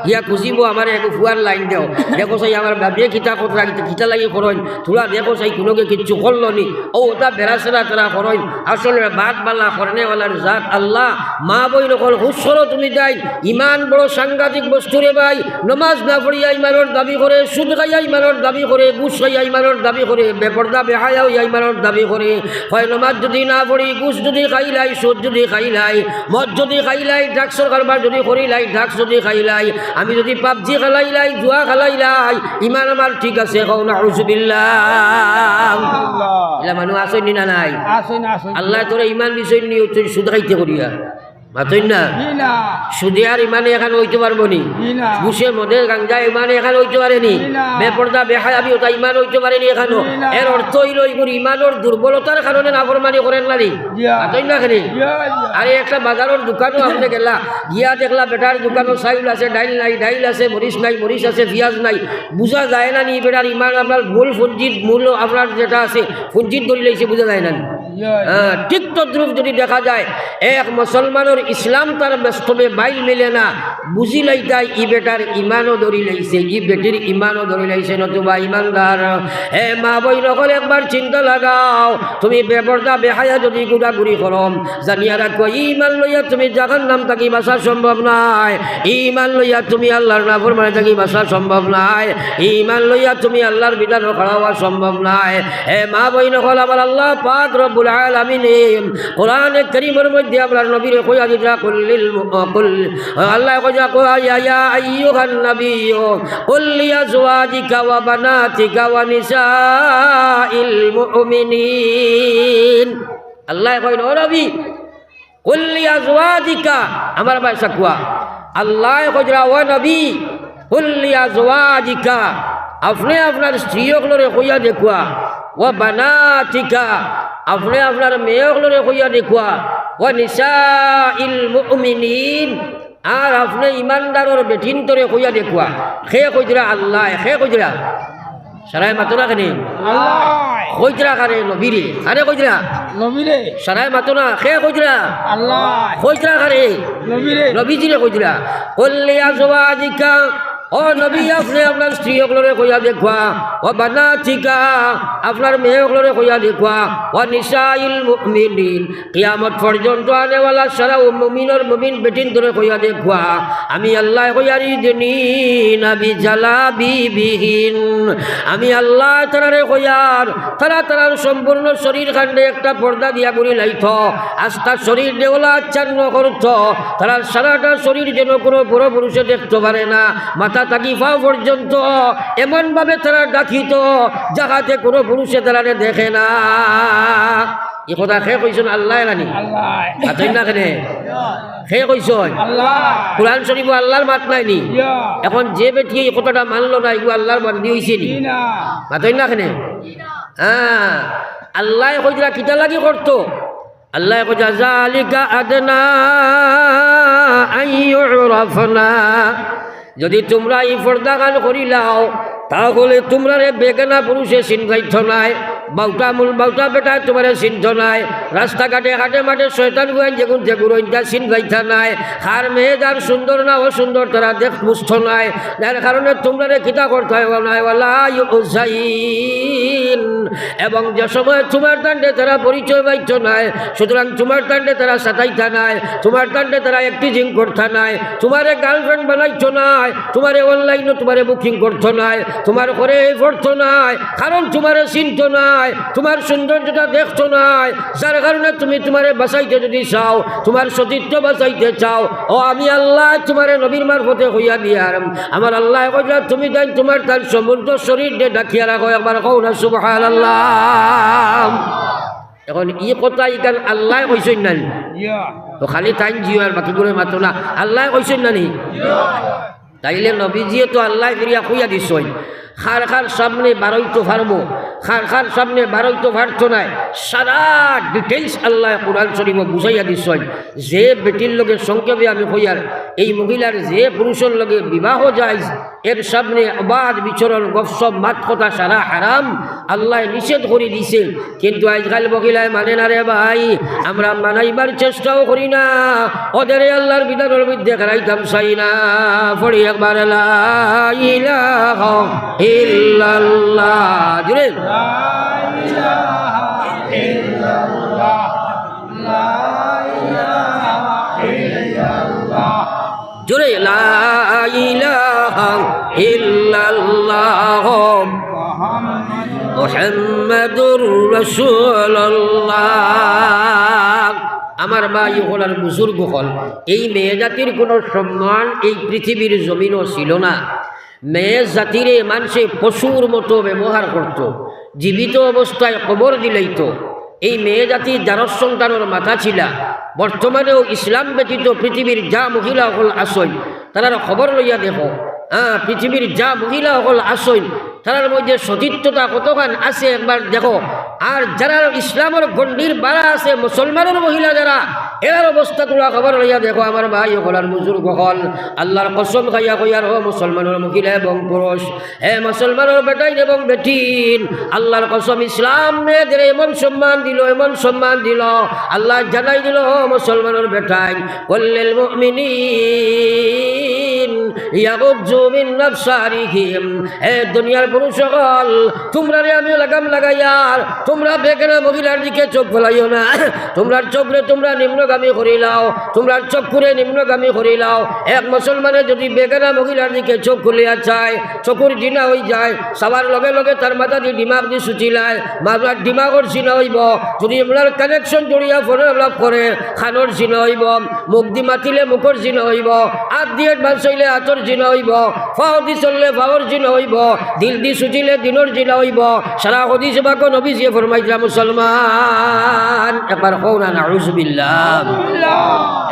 ইয়া খুঁজিব আমার এক ফুয়ার লাইন দেও দেখো চাই আমার বাবিয়ে কিতা কথা কিতা লাগি করেন তোরা দেখো চাই কোনোকে কিচ্ছু করলো নি ও ওটা বেড়াচেরা তারা করেন আসলে বাদ বালা করেনেওয়ালার জাত আল্লাহ মা বই নকল হুসর তুমি দেয় ইমান বড় সাংঘাতিক বস্তু রে ভাই নমাজ না পড়িয়া ইমানের দাবি করে সুদ খাইয়া ইমানের দাবি করে ঘুষ খাইয়া ইমানের দাবি করে বেপর্দা বেহায়া হইয়া ইমানের দাবি করে হয় নমাজ যদি না পড়ি ঘুষ যদি খাইলাই সুদ যদি খাইলাই মদ যদি খাইলাই ড্রাগসের কারবার যদি করিলাই ড্রাগস যদি খাইলাই আমি যদি পাবজি খেলাইলাই জুয়া খেলাইলাই ইমান আমার ঠিক আছে কও নাউযুবিল্লাহ এলা মানুষ আসেন না নাই আল্লাহ তোরা ইমান দিছেন নি তুই সুদ খাইতে করিয়া মাতই না সুদে আর ইমানে এখানে হইতে পারবো নি ঘুষে মদে গাঞ্জা ইমানে এখানে হইতে পারেনি বেপর্দা বেহায়াবি ওটা ইমান হইতে পারেনি এখানো এর অর্থ হইল এইগুলো ইমানের দুর্বলতার কারণে নাফরমানি করেন নানি মাতই না খানি আরে একটা বাজারের দোকানও আপনি গেলা গিয়া দেখলা বেটার দোকানও চাউল আছে ডাইল নাই ডাইল আছে মরিচ নাই মরিচ আছে পেঁয়াজ নাই বুঝা যায় না নি বেটার ইমান আপনার মূল ফঞ্জিত মূল আপনার যেটা আছে ফঞ্জিত ধরি লাইছে বুঝা যায় না ঠিক তদ্রুপ যদি দেখা যায় এক মুসলমানের ইসলাম তার বাস্তবে বাইল মিলে না বুঝি লাইতাই ই বেটার ইমানও ধরি লাইছে ই বেটির ইমানও ধরি লাইছে নতুবা ইমানদার হে মা বই নকল একবার চিন্তা লাগাও তুমি বেপর্দা বেহায়া যদি ঘুরাঘুরি করম জানিয়া রাখো ইমান লইয়া তুমি জাহান্নাম থাকি বাঁচা সম্ভব নাই ইমান লইয়া তুমি আল্লাহর নাফরমানি থাকি বাঁচা সম্ভব নাই ইমান লইয়া তুমি আল্লাহর বিধান খাড়া হওয়া সম্ভব নাই হে মা বই নকল আমার আল্লাহ পাক রব্বুল আলামিন কোরআনে কারীমের মধ্যে আপনার নবীর কইয়া দিরা কুল্লিল আল্লাহ কইয়া ইয়া আইয়ুহান নবী কুল লিআজওয়াজিকা ওয়া বানাতিকা ওয়া নিসাইল মুমিনিন আল্লাহ কইল ও নবী কুল লিআজওয়াজিকা আমার ভাই সাকুয়া আল্লাহ কইরা ও নবী কুল লিআজওয়াজিকা আপনি আপনার স্ত্রীগুলোরে কইয়া দেখুয়া ও বানাতিকা আপনি আপনার মেয়েগুলোরে কইয়া দেখুয়া ও নিসাইল মুমিনিন আর আপনি ইমানদারের বেঠিন তরে কইয়া দেখুয়া খে কইরা আল্লাহ খে কইরা সারাই মাতো না কেন কইরা কারে নবীরে আরে কইরা নবীরে সারাই মাতো না খে কইরা আল্লাহ কইরা কারে নবীরে নবীজিরে কইরা কল্লি আজওয়াজিকা ও নবী আপনি আপনার স্ত্রীগুলোরে কইয়া দেখুয়া ও বানাতিকা আপনার মেয়েগুলোরে কইয়া দেখুয়া ও নিসাইল মুমিনিন কিয়ামত পর্যন্ত আনেওয়ালা সারা মুমিনের মুমিন বেটিন ধরে কইয়া দেখুয়া আমি আল্লাহ কইয়ারি দিনী নবী জালাবি বিহীন আমি আল্লাহ তারারে কইয়ার তারার সম্পূর্ণ শরীর খান্ডে একটা পর্দা দিয়া করি লাইত আস্তা শরীর দেওলা আচ্ছন্ন করত তারার সারাটা শরীর যেন কোনো বড় পুরুষে দেখতে পারে না মাথা তাকি পাও পর্যন্ত এমনভাবে তারা ডাকিত যাহাতে কোনো পুরুষে তারা দেখে না এই কথা খে কইছেন আল্লাহ রানি আল্লাহ না কেনে খে কইছেন কোরআন শরীফ আল্লাহর মাত নাই নি এখন যে বেটি এই কথাটা মানলো না এগুলো আল্লাহর বান্দি হইছে নি মাতই না কেনে হ্যাঁ আল্লাহ কইরা কিতা লাগি করতো আল্লাহ কইরা জালিকা আদনা আইয়ুরাফনা যদি তোমরা এই পর্দা গান করিলাও তাহলে তোমরা বেগানা পুরুষে চিনভাইত নাই বাউটা বেটা তোমার চিন্ত নাই রাস্তাঘাটে হাটে মাঠে শয়তান গুয়ান যেগুন যেগুরইনটা চিনভাইতা নাই হার মেয়ে যার সুন্দর না ও সুন্দর তারা দেখ মুস্থ নাই যার কারণে তোমরা কিতা করতে হয় নাই এবং যে সময় তোমার দাণ্ডে তারা পরিচয় পাইত নাই সুতরাং তোমার দাণ্ডে তারা সাতাইতা নাই তোমার দাণ্ডে তারা একটিজিং করতে নাই তোমারে গার্লফ্রেন্ড বানাইত নাই তোমারে অনলাইনে তোমারে বুকিং করতো নাই তোমার ঘরে পড়তো নাই কারণ তোমারে চিনত নাই তোমার সৌন্দর্যটা দেখতো নাই যার কারণে তুমি তোমারে বাঁচাইতে যদি চাও তোমার সতীত্ব বাঁচাইতে চাও ও আমি আল্লাহ তোমারে নবীর মারফতে হইয়া দিয়ার আমার আল্লাহ কইলা তুমি দেন তোমার তার সমুদ্র শরীর দিয়ে ডাকিয়া রাখো একবার কও না সুবহানাল্লাহ এখন ই কথা ইকান আল্লাহ কইছেন না তো খালি তাই জিও আর বাকিগুলো মাতো না আল্লাহ কইছেন না নি তাইলে নবীজিয়ে তো আল্লাহ ফিরিয়া কইয়া দিছই খার খার সামনে বারোইতো পারবো, খার খার সামনে বারোইতো পারতো নাই। সারা ডিটেলস আল্লাহ কোরআন শরীফ বুঝাইয়া দিচ্ছেন। যে বেটির লগে সংক্ষেপে আমি কইয়ার, এই মহিলার যে পুরুষের লগে বিবাহ যায় এর সামনে অবাধ বিচরণ গপসপ মাত কথা সারা হারাম আল্লাহ নিষেধ করে দিছে। কিন্তু আজকাল মহিলায় মানে না রে ভাই, আমরা মানাইবার চেষ্টাও করি না, ওদের আল্লাহর বিধানের মধ্যে খেলাইতাম চাই না। পড়ি একবার লা ইলাহা ইল্লাল্লাহ, জুড়ে জোরে লা ইলাহা ইল্লাল্লাহ মুহাম্মাদুর রাসূলুল্লাহ। আমার ভাই হলার বুজুর্গ হল, এই মেয়ে জাতির কোনো সম্মান এই পৃথিবীর জমিনও ছিল না। মেয়ে জাতিরে মানুষে পশুর মতো ব্যবহার করত, জীবিত অবস্থায় কবর দিলেই তো। এই মেয়ে জাতি যার সন্তানের মাথা ছিলা। বর্তমানেও ইসলাম ব্যতীত পৃথিবীর যা মহিলা হল আসই তার খবর লইয়া দেখো। পৃথিবীর যা মহিলা হল আসই তার মধ্যে সতীর্থতা কতখান আছে একবার দেখো। আর যারা ইসলামের গণ্ডির বাড়া আছে মুসলমানের মহিলা যারা, এর অবস্থা তোলা খবর লইয়া দেখো। আমার ভাই হলার বুজুর্গ হল, আল্লাহর কসম খাইয়া কইয়ার ও মুসলমানের মহিলা এবং পুরুষ, হে মুসলমানের বেটাই এবং বেটিন, আল্লাহর কসম ইসলাম মেয়েদের এমন সম্মান দিল, এমন সম্মান দিল, আল্লাহ জানাই দিল ও মুসলমানের বেটাই, কুল্লিল মুমিনিন ইয়াগুযু মিন আবসারিহিম। হে দুনিয়ার পুরুষ সকল, তোমরা রে আমি লাগাম লাগাইয়ার, তোমরা বেকেনা মহিলার দিকে চোখ ফেলাইও না। তোমরার চোখরে তোমরা নিম্নগামী করিলাও, তোমরার চোখ করে নিম্নগামী করিলাও। এক মুসলমানে যদি বেকেনা মহিলার দিকে চোখ খুলিয়া চায়, চকুর জিনা হয়ে যায়, সবার লগে লগে তার মাথা দিয়ে দিমাগ দিয়ে সুচিলায়, মাথার দিমাগর চিনা হইব। যদি আপনার কানেকশন জড়িয়া ফোনের লাভ করে খানোর চিনা হইব, মুখ দি মাতিলে মুখর চিনা হইব, হাত দিয়ে বাঁচ হইলে হাতর চিনা হইব, ফাও দি চললে ফাওয়ার চিনা হইব, দিল দি সুচিলে দিনের চিনা হইব। সারা হদিস বাক্য নবী যে ফরমাইছিলা মুসলমান একবার কও না নাউযুবিল্লাহ।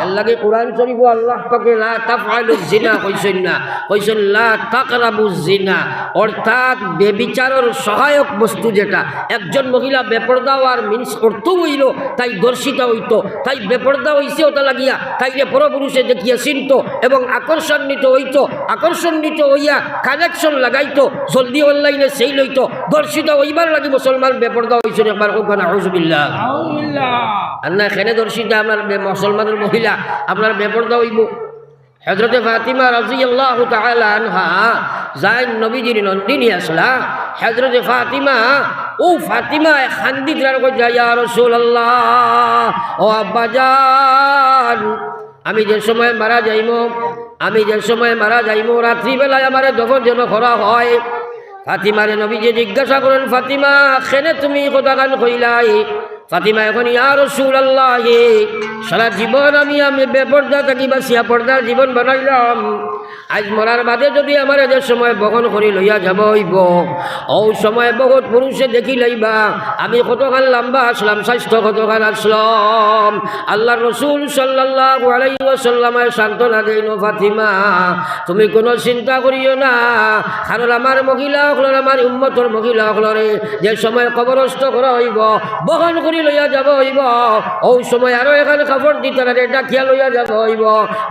এর লাগে কোরআন শরীফ আল্লাহ পাকে লা তাফআলুজ জিনা কইছেন না, কইছেন লা তাকরাবুজ জিনা, অর্থাৎ বেবিচারের সহায়ক বস্তু যেটা। একজন মহিলা বেপরদা আর মিন্স করতে হইল, তাই দর্শিতা হইতো, তাই বেপরদা হইছে ওটা লাগিয়া তাইলে পরপুরুষে দেখিয়া চিনত এবং আকর্ষণিত হইতো, আকর্ষণিত হইয়া কানেকশন লাগাইতো, জলদি অনলাইনে সেই লইতো, দর্শিত হইবার লাগি মুসলমান বেপরদা হইছেন একবার কোন নাউযুবিল্লাহ। আর না এখানে দর্শিতা আপনার মুসলমানের মহিলা আপনার বেপরদা হইব। হযরতে ফাতিমা রাদিয়াল্লাহু তাআলা আনহা যাই নবীজির নন্দিনী আসলা। হযরতে ফাতিমা ও ফাতিমা খান্দি দিলার কই যায় ইয়া রাসূলুল্লাহ, ও আব্বাজান আমি যে সময় মারা যাইমো, আমি যে সময় মারা যাইমো রাত্রিবেলায় আমারে দফন যেন করা হয়। ফাতিমারে নবীজি জিজ্ঞাসা করেন, ফাতিমা খেনে তুমি কথা গান কইলাই? ফাতিমা এখন ইয়া রাসূলুল্লাহ, সারা জীবন আমি বেপর্দা থাকি বা সিয়া পর্দার জীবন বানাইলাম, আজ মরার বাদে যদি আমার যে সময় বহন করি লইয়া যাব হইব, ও সময় বহুত পুরুষে দেখি লইবা আমি কতখান লম্বা আসলাম, স্বাস্থ্য কতখান আসলাম। আল্লাহ রসুল সাল্লাল্লাহু আলাইহি ওয়াসাল্লামের সান্ত্বনা দেন, ফাতিমা তুমি কোনো চিন্তা করিও না, কারণ আমার মহিলা হকলর, আমার উম্মতর মহিলা হকলরে যে সময় কবরস্থ করা হইব, বহন করি লইয়া যাব হইব, ও সময় আরো এখানে খবর দিতে ডাকিয়া লইয়া যাব হইব।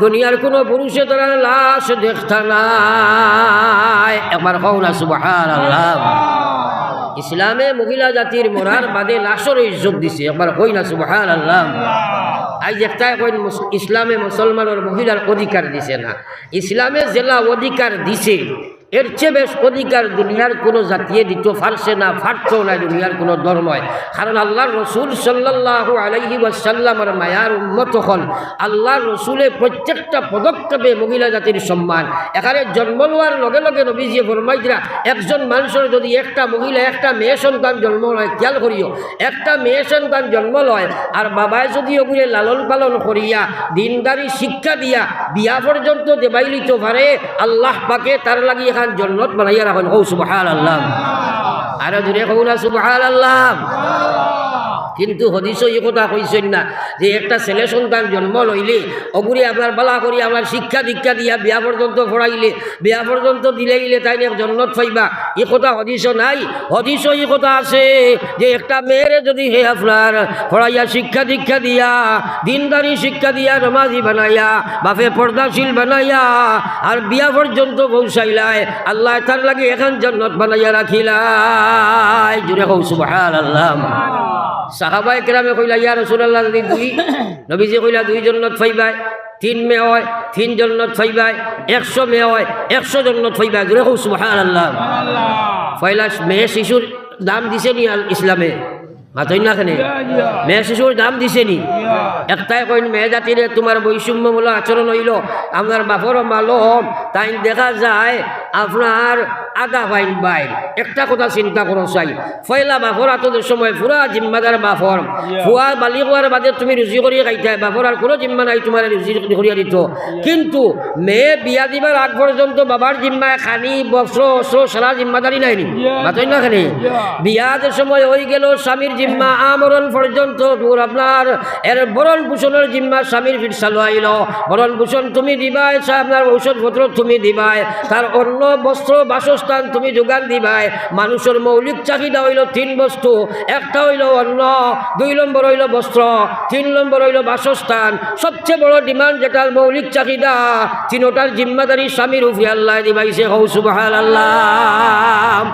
দুনিয়ার কোনো পুরুষে তারা লাশ দেখতা নাই, একবার কও না সুবহানাল্লাহ। ইসলামে মহিলা জাতির মরার বাদে লাশের ইজ্জত দিছে, একবার কই না সুবহানাল্লাহ। আজ একটা কই ইসলামে মুসলমানের মহিলার অধিকার দিছে না, ইসলামে জেলা অধিকার দিছে এর চেয়ে বেশ অধিকার দুনিয়ার কোনো জাতিয়ে দিত পারছে না, পারছেও না দুনিয়ার কোনো ধর্ময়। কারণ আল্লাহর রসুল সাল্লাল্লাহু আলাইহি ওয়াসাল্লামের মায়ার উম্মত হল, আল্লাহর রসুলের প্রত্যেকটা পদক্ষেপে মহিলা জাতির সম্মান। এখানে জন্ম লওয়ার লগে লগে নবীজি ফরমাইছিলা, একজন মানুষের যদি একটা মহিলা একটা মেয়ে সন্তান জন্ম লয়, খেয়াল করিও, একটা মেয়ে সন্তান জন্ম লয় আর বাবায় যদি ওগুলো লালন পালন করিয়া দিনদারি শিক্ষা দিয়া বিয়া পর্যন্ত দেবাই লিতে পারে, আল্লাহ পাকে তার লাগি জন্নত বানাইয়া রাখেন। ও সুবহানাল্লাহ, আরো জোরে কও না সুবহানাল্লাহ। কিন্তু হদিস এই কথা কইছেন না যে একটা ছেলে সন্তান জন্ম লইলে অগুরি আপনার বালা করি আমার শিক্ষা দীক্ষা দিয়া বিয়া পর্যন্ত পড়াইলে বিয়া পর্যন্ত দিলে গেলে তাই জন্নত পাইবা এই কথা হদিস নাই। হদিস এই কথা আছে যে একটা মেয়েরে যদি হে আপনার পড়াইয়া শিক্ষা দীক্ষা দিয়া দিনদারি শিক্ষা দিয়া নমাজি বানাইয়া বাপে পর্দাশীল বানাইয়া আর বিয়া পর্যন্ত পৌঁছাইলায় আল্লাহ তার লাগে এখন জান্নাত বানাইয়া রাখিলাই। জুড়ে কও সুবহানাল্লাহ। সাহাবায়ে কেরামে কইলা ইয়া রাসূলুল্লাহ যদি দুই নবীজি কইলা 2 জান্নাত পাইবাই, 3 মেয়ে হয় 3 জান্নাত পাইবাই, 100 মেয়ে হয় 100 জান্নাত পাইবাই। জুড়ে কও সুবহানাল্লাহ। পয়লা মেয়ে শিশুর দাম দিছে নি ইসলামে? মাতই না কেন মেয়ে শিশুর দাম দিছে নি? একটাই কইন মেয়ে জাতিরে তোমার বৈষম্যমূলক আচরণ হইল আপনার বাপর মালো হম তাই দেখা যায় আপনার আধা ফাইন বাইর। একটা কথা চিন্তা করো চাই পয়লা বাপর আতদের সময় পুরা জিম্মাদার বাপর ফুয়া বালি হওয়ার বাদে তুমি রুজি করিয়ে খাইতে বাপর আর কোনো জিম্মা নাই তোমার রুজি করিয়া দিত। কিন্তু মেয়ে বিয়া দিবার আগ পর্যন্ত বাবার জিম্মায় খানি বস্ত্র অস্ত্র সারা জিম্মাদারি নাইনি। মাতই না কেন বিয়াদের সময় হয়ে গেল স্বামীর জিম্মা আমরণ পর্যন্ত দূর আপনার এর বরণ পোষণের জিম্মা স্বামীর ফির চালু আইল। বরণ পোষণ তুমি দিবাই, আপনার ঔষধপত্র তুমি দিবাই, তার অন্য বস্ত্র বাসস্থান তুমি যোগান দিবাই। মানুষের মৌলিক চাহিদা হইল 3 বস্তু। একটা হইল অন্ন, 2 নম্বর হইল বস্ত্র, 3 নম্বর হইল বাসস্থান। সবচেয়ে বড় ডিমান্ড যেটা মৌলিক চাহিদা, 3টার জিম্মাদারি স্বামীর উপরে আল্লাহ দিবাইছে। হৌ সুবহানাল্লাহ।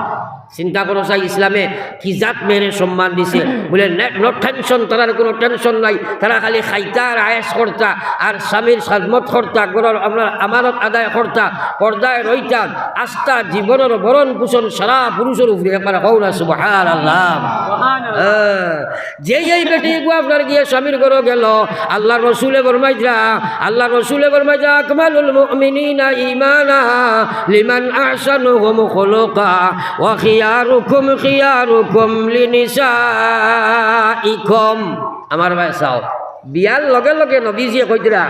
চিন্তা করো চাই ইসলামে কি জাত মেয়ের সম্মান দিছে বলে নো টেনশন, তার কোনো টেনশন নাই। তারা খালি খাইতা আর আয়েস করতা আর স্বামীর সাজমত করতা, গরর আপনার আমানত আদায় করতা, পর্দায় রইতা। আস্থা জীবনের বরণ পোষণ সারা পুরুষের উপরে একবার হও না সুবহানাল্লাহ। যেই বেটি গো আপনার গিয়ে স্বামীর ঘরে গেল আল্লাহ রসুলে ফরমাইরা আকমালুল মুমিনিনা ঈমানা লিমান আহসানুহুম খুলুকা ওয়া খিয়ারুকুম লিনিসাইকুম। আমার ভাই চাও বিয়ার লগে লগে নবীজিয়ে কইতরা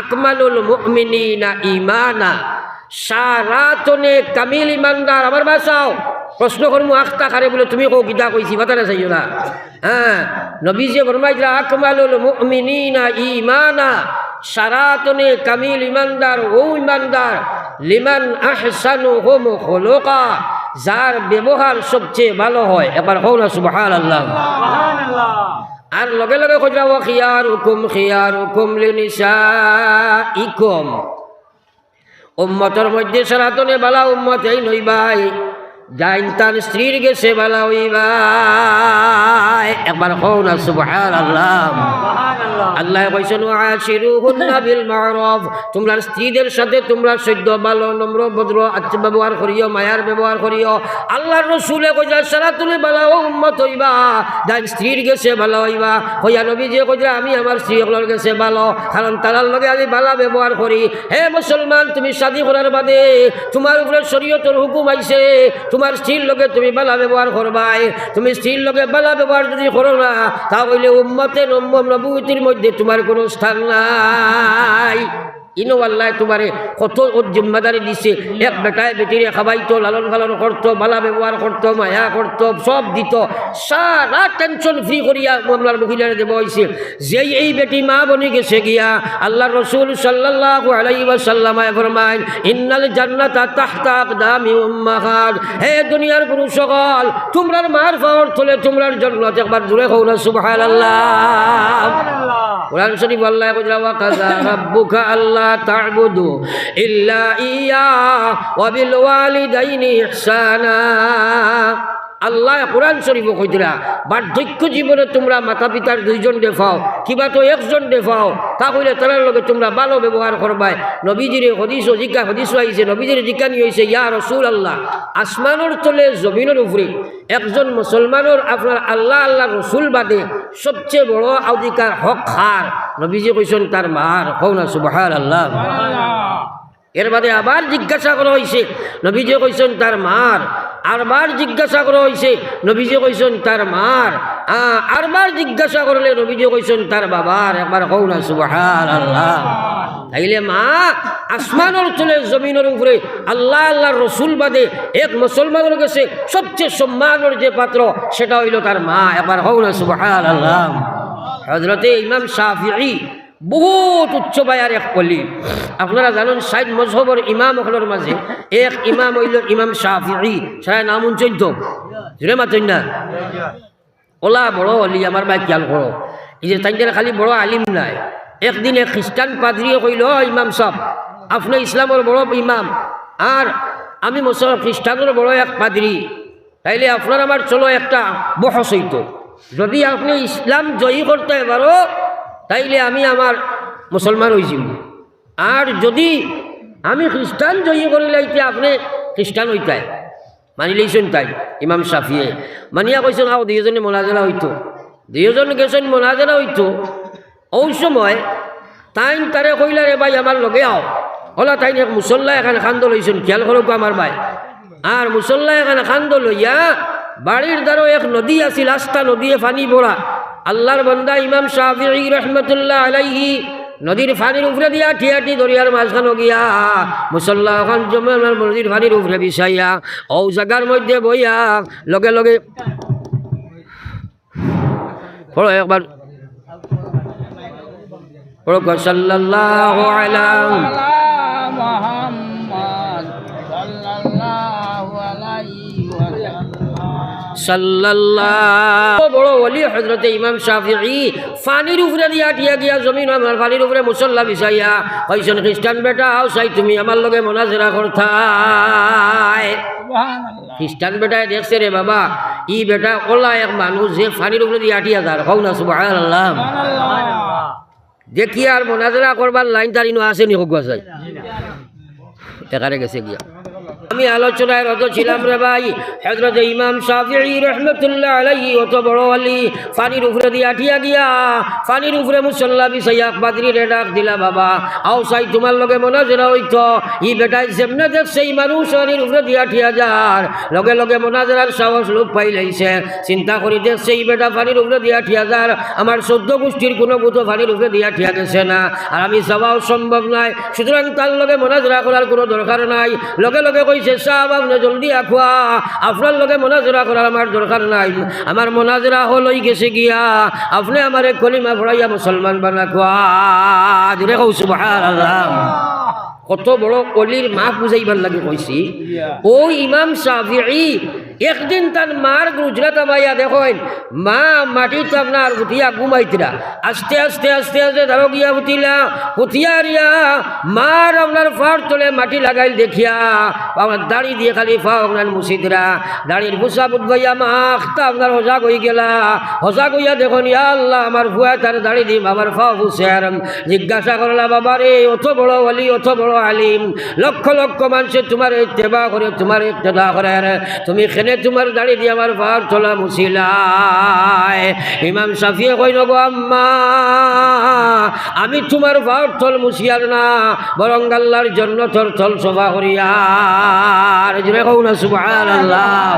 আকমালুল মুমিনিনা ঈমানা, সারাতনে কামিল ইমানদার। আমার ভাই চাও প্রশ্ন করমু আখতা খারে বলে তুমি কো গীতা কইছি বাতারে চাইও না। হ্যাঁ নবীজিয়ে ফরমাইতরা আকমালুল মুমিনিনা ঈমানা, সারাতনে কামিল ইমানদার ও ইমানদার লিমান আহসানুহুম খুলুকা, যার ব্যবহার সবচেয়ে ভালো হয়। এবার হও না সুবহানাল্লাহ। আর লগে লগে কইরা ওয়া খিয়ারুকুম লিনিসাইকুম। উম্মতের মধ্যে সারাতনে বালা উম্মত এই নইবাই যাইন তার স্ত্রীর গেছে বালা হইবাই। একবার হও না সুবহানাল্লাহ। আল্লাহ কইছেন আশিরুহুন্না বিল মারুফ, তোমরা স্ত্রীদের সাথে তোমরা সদ্য ভালো নম্র ভদ্র আচ্ছা ব্যবহার করিও, মায়ার ব্যবহার করিও। আল্লাহর রাসূলে কইরা সারাতুলে ভালো উম্মত হইবা যাই স্ত্রীর গেছে ভালো হইবা। হইয়া নবীজি কইরা আমি আমার স্ত্রীগুলোর গেছে ভালো, কারণ তারার লগে আমি ভালো ব্যবহার করি। হে মুসলমান, তুমি শাদী করার বাদে তোমার উপরে শরীয়তের হুকুম আইছে তোমার স্ত্রীর লগে তুমি ভালো ব্যবহার করবাই। তুমি স্ত্রীর লগে ভালো ব্যবহার যদি করো না তাহলে উম্মতের নবুয়তির মধ্যে তোমার কোনো স্থান নাই। ইনো আল্লাহ তোমারে কত জিম্মাদারি দিছে। এক বেটায় বেটিরে খাবাইতো, লালন পালন করতো, ভালো ব্যবহার করতো, মায়া করতো, সব দিত, সারা টেনশন ফ্রি করিয়া মামলার মহিলারে দেব হয়েছে। যেই এই বেটি মা বনি গেছে গিয়া আল্লাহ রসুল সাল্লাল্লাহু আলাইহি ওয়াসাল্লাম ফরমায় ইন্নাল জান্নাতা তাহতা আকদামি উম্মাহাত। হে দুনিয়ার পুরুষ সকল, তোমরার মার পাওয়ার তলে তোমরার জান্নাত। একবার জোরে কও না সুবহানাল্লাহ। কুরআন শরীফ আল্লাহ কইরা ওয়া কাযা রাব্বুকা আল্লা তা'বুদু ইল্লা ইয়া ওয়া বিল ওয়ালিদাইনি ইহসানা। আল্লাহ কোরআন শরীফ কইতরা বার্ধক্য জীবনে তোমরা মাতা পিতার 2 জন দেখাও, কিবা তো 1 জন দেখাও, তাহলে তার লগে তোমরা ভালো ব্যবহার করবাই। নবীজির হদিস আইছে, নবীজির জিজ্ঞানি হয়েছে ইয়া রাসূলুল্লাহ, আসমানের তলে জমিনের উপরে একজন মুসলমানের আপনার আল্লাহ রসুল বাদে সবচেয়ে বড় অধিকার হক খার? নবীজি কইছেন তার মার। কও না সুবহানাল্লাহ। এর বাদে আবার জিজ্ঞাসা করা হয়েছে, নবীজি কইছেন তার মার। আরবার জিজ্ঞাসা করা হয়েছে, নবীজি কইছেন তার মার। আরবার জিজ্ঞাসা করলে নবীজি কইছেন তার বাবার, একবার কও না সুবহানাল্লাহ। তাইলে মা আসমানের চলে জমিনের উপরে আল্লাহ আল্লাহর রসুল বাদে এক মুসলমানের কাছে সবচেয়ে সম্মানের যে পাত্র সেটা হইল তার মা, একবার কও না সুবহানাল্লাহ। হযরতে ইমাম শাফিঈ বহুত উচ্চ বায়ার এক কলি। আপনারা জানেন ৬০ মযহবের ইমাম হলোর মাঝে এক ইমাম হইল ইমাম শাফিঈ। সারা নাম উঞ্চইন তো জুড়ে মাতইন না। ওলা বড় অলি আমার ভাই খেয়াল করো, এই যে তাইদের খালি বড় আলিম নাই। একদিন এক খ্রিস্টান পাদ্রিয়ে কইল, ইমাম সাহেব আপনি ইসলামের বড় ইমাম আর আমি মুসলমান খ্রিস্টানের বড় এক পাদ্রি, তাইলে আপনার আমার চলো একটা বহস হইতো, যদি আপনি ইসলাম জয়ী করতে পারো তাইলে আমি আমার মুসলমান হয়েছি, আর যদি আমি খ্রিস্টান জয়ী করিলাইতে আপনি খ্রিস্টান হইতাই। মানি লইছেন তাই ইমাম শাফিয়ে মানিয়া কইছেন আও দুইজনে মোনাজারা হইতো, দুইজন গেছেন মোনাজারা হইতো। ওই সময় তাইন তারে কইলা রে ভাই আমার লগে আও, ওলা তাইন এক মুসল্লা এখানে খান্দ লইছেন, খেয়াল করো আমার ভাই। আর মুসল্লা এখানে খান্দ লইয়া বাড়ির দ্বারও এক নদী আছিল, আস্তা নদীয়ে পানি ভরা। আল্লাহর বান্দা ইমাম শাফিঈ রহমতুল্লাহ আলাইহি নদীর পানির উপরে দিয়া ঠিয়াটি দরিয়ার মাঝখানো গিয়া মুসল্লা খান জমে নদীর পানির উপরে বিছাইয়া ও জায়গার মধ্যে বইয়া লগে লগে পড়ো একবার পড়ো সাল্লাল্লাহু আলা মুহাম্মদ সাল্লাল্লাহু আলাইহি সাল্লাল্লাহু। বড় ওলি হযরতে ইমাম শাফিঈ পানির উপরে দিয়া ঠিয়া গিয়া জমিন আমার পানির উপরে মুসল্লা বিছাইয়া কইছেন, খ্রিস্টান বেটা আও চাই তুমি আমার লগে মোনাজারা করতাই। খ্রিস্টান বেটায় দেখছে রে বাবা ই বেটা ওলা এক মানুষ যে পানির উপরে দিয়া ঠিয়া যার, কও না সুবহানাল্লাহ। দেখি আর মোনাজারা করবার লাইন তারিনো আসেনি হোক চাই এখানে গেছে গিয়া। আমি আলোচনায় রত ছিলাম রে ভাই, হযরত ইমাম শাফিঈ রাহমাতুল্লাহ আলাইহি অত বড় ওলি পানির উপরে দিয়া ঠিয়া গিয়া পানির উপরে মুসল্লা বিছাইয়া পাদ্রী রে ডাক দিলা, বাবা আও চাই তোমার লগে মোনাজারা হইতো। ই বেটাই যেমনে দেখছে এই মানুষ পানির উপরে দিয়া ঠিয়া যার, লগে লগে মোনাজারার সাহস লোক পাই লাইছে। চিন্তা করি দেখছে এই বেটা পানির উপরে দিয়া ঠিয়া যার, আমার ১৪ গোষ্ঠীর কোনো ভূত পানির উপরে দিয়া ঠিয়া গেছে না, আর আমি যাওয়াও সম্ভব নাই, সুতরাং তার লগে মোনাজারা করার কোনো দরকার নাই। লগে লগে কইছে সাহেব আপনি জলদি আখুয়া, আপনার লগে মোনাজারা করার আমার দরকার নাই, আমার মোনাজারা হলই গেছে গিয়া আপনি আমার এক কলিমা পড়াইয়া মুসলমান বানা খুয়া। জোরে কও সুবহানাল্লাহ। কত বড় অলির মা বুঝাইবার লাগে কইছি। ও ইমাম শাফিঈ একদিন তার মার গুজরাতা বাইয়া দেখেন মা মাটিতে আপনার উঠিয়া ঘুমাইতরা, আস্তে আস্তে আস্তে আস্তে ধরো গিয়া উঠিলা উঠিয়া রিয়া মার আপনার ফার তোলে মাটি লাগাইল দেখিয়া আমার দাড়ি দিয়ে খালি ফা আপনার মুসিদরা দাড়ির বুসা বুধবাইয়া মা আখতা আপনার হজা হয়ে গেলা, হজা হইয়া দেখুন ইয়া আল্লাহ আমার ভুয়া তার দাড়ি দিম আমার ফা বুসের। জিজ্ঞাসা করলা বাবা রে অত বড় অলি অত বড় আলিম, লক্ষ লক্ষ মানুষের তোমার ইত্তেবা করে তোমার ইক্তেদা করে, তুমি খেলে তোমার দাড়ি দিয়ে আমার ভার তোলা মুছিলায়। ইমাম শাফিঈ কইল গো আম্মা আমি তোমার ভার থল মুছিয়ার না, বরং আল্লাহর জন্য তোর থল সভা করিয়ার। জোরে কও না সুবহানাল্লাহ।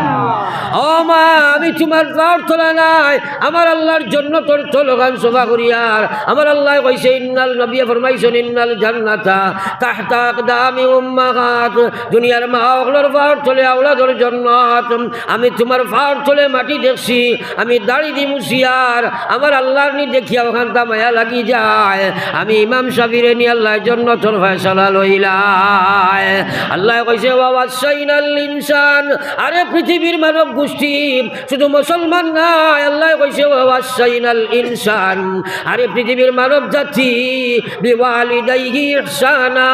ও মা আমি তোমার ভার তোলা নাই, আমার আল্লাহর জন্য তোর থল গান সভা করিয়ার। আমার আল্লাহ কইছে ইন্নাল নবী ফরমাইছেন ইন্নাল জান্নাতা তাহতা আকদামি উম্মাহাত, দুনিয়ার মা ওগুলোর ভার তোলে আওলাদের জান্নাত। আমি তোমার ফার তোলে মাটি দেখছি, আমি দাড়ি দি মুছিয়ার, আমার আল্লাহর নি দেখিয়া ওখানটা মায়া লাগি যায়। আমি ইমাম শাফিঈ নি আল্লাহর জন্য তোর ফয়সালা লইলাই। আল্লাহ কইছে ওয়াসাইনাল ইনসান, আরে পৃথিবীর মানব গোষ্ঠী শুধু মুসলমান নাই, আল্লাহ কইছে ওয়াসাইনাল ইনসান, আরে পৃথিবীর মানব জাতি বিওয়ালিদাইহি ইহসানা,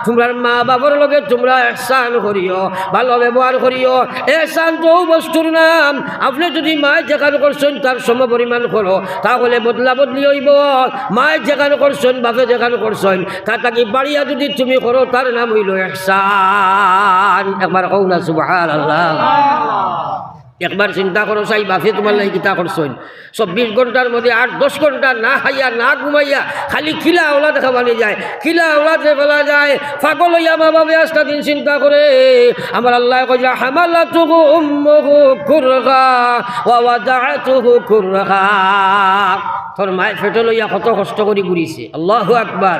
তোমরা মা বাবার লগে তোমরা ইহসান করিও, ভালো ব্যবহার করিও। ইহসান তো বস্তুর নাম, আপনি যদি মায় যেখানে করছেন তার সম পরিমাণ করো তাহলে বদলা বদলি হইব। মায় যেখানে করছেন বাপে যেখানে করছেন তা তাকে বাড়িয়া যদি তুমি করো তার নাম হইল ইহসান। একবার কও না সুবহানাল্লাহ। একবার চিন্তা করো চাই বাপে তোমার লাগে কিতা করছেন 24 ঘন্টার মধ্যে 8-10 ঘন্টা না খাইয়া না ঘুমাইয়া খালি খিলা ওলা দেখা বানি যায়, খিলা ওলাতে ফেলা যায়। পাগল হইয়া মা বাবা আস্তা দিন চিন্তা করে আমার আল্লাহ কইলা হামালাতুহু উম্মুহু কুরহা ওয়া ওয়াদাআতুহু কুরহা। তোর মায়ের ফেটো লইয়া কত কষ্ট করে ঘুরিছে। আল্লাহু আকবার।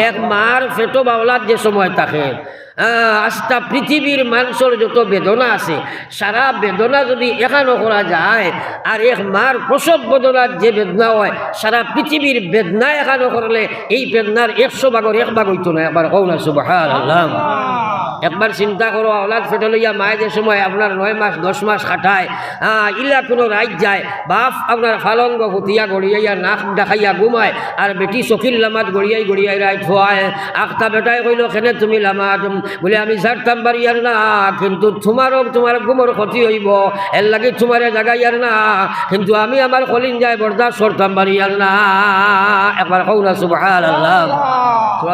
এক মার ফেটো বাউলার যে সময় থাকে আস্তা পৃথিবীর মানুষের যত বেদনা আছে সারা বেদনা যদি এখানো করা যায় আর এক মার প্রসব বেদনার যে বেদনা হয় সারা পৃথিবীর বেদনা এখানো করলে এই বেদনার 100 ভাগের 1 ভাগ হইতো না। একবার কও না সুবহানাল্লাহ। একবার চিন্তা করো আওলাদ ফেটে লইয়া মায়ের যে সময় আপনার 9 মাস 10 মাস খাটায় ইলা কোনো রাইত যায় বাপ আপনার ফালঙ্গ ভুতিয়া গড়িয়াইয়া নাক দেখাইয়া ঘুমায় আর বেটি চকির লামাত গড়িয়াই রাইত হওয়ায় আখতা বেটাই কইল কেনে তুমি লামাত বলে আমি ঝাড়তাম বাড়িয়ার না কিন্তু তোমার ঘুমোর ক্ষতি হইব এর লাগে তোমারে জাগাইয়ার না কিন্তু আমি আমার কলিন যায় বরদাস্ত করতাম বাড়িয়ার না। একবার কও না সুবহানাল্লাহ।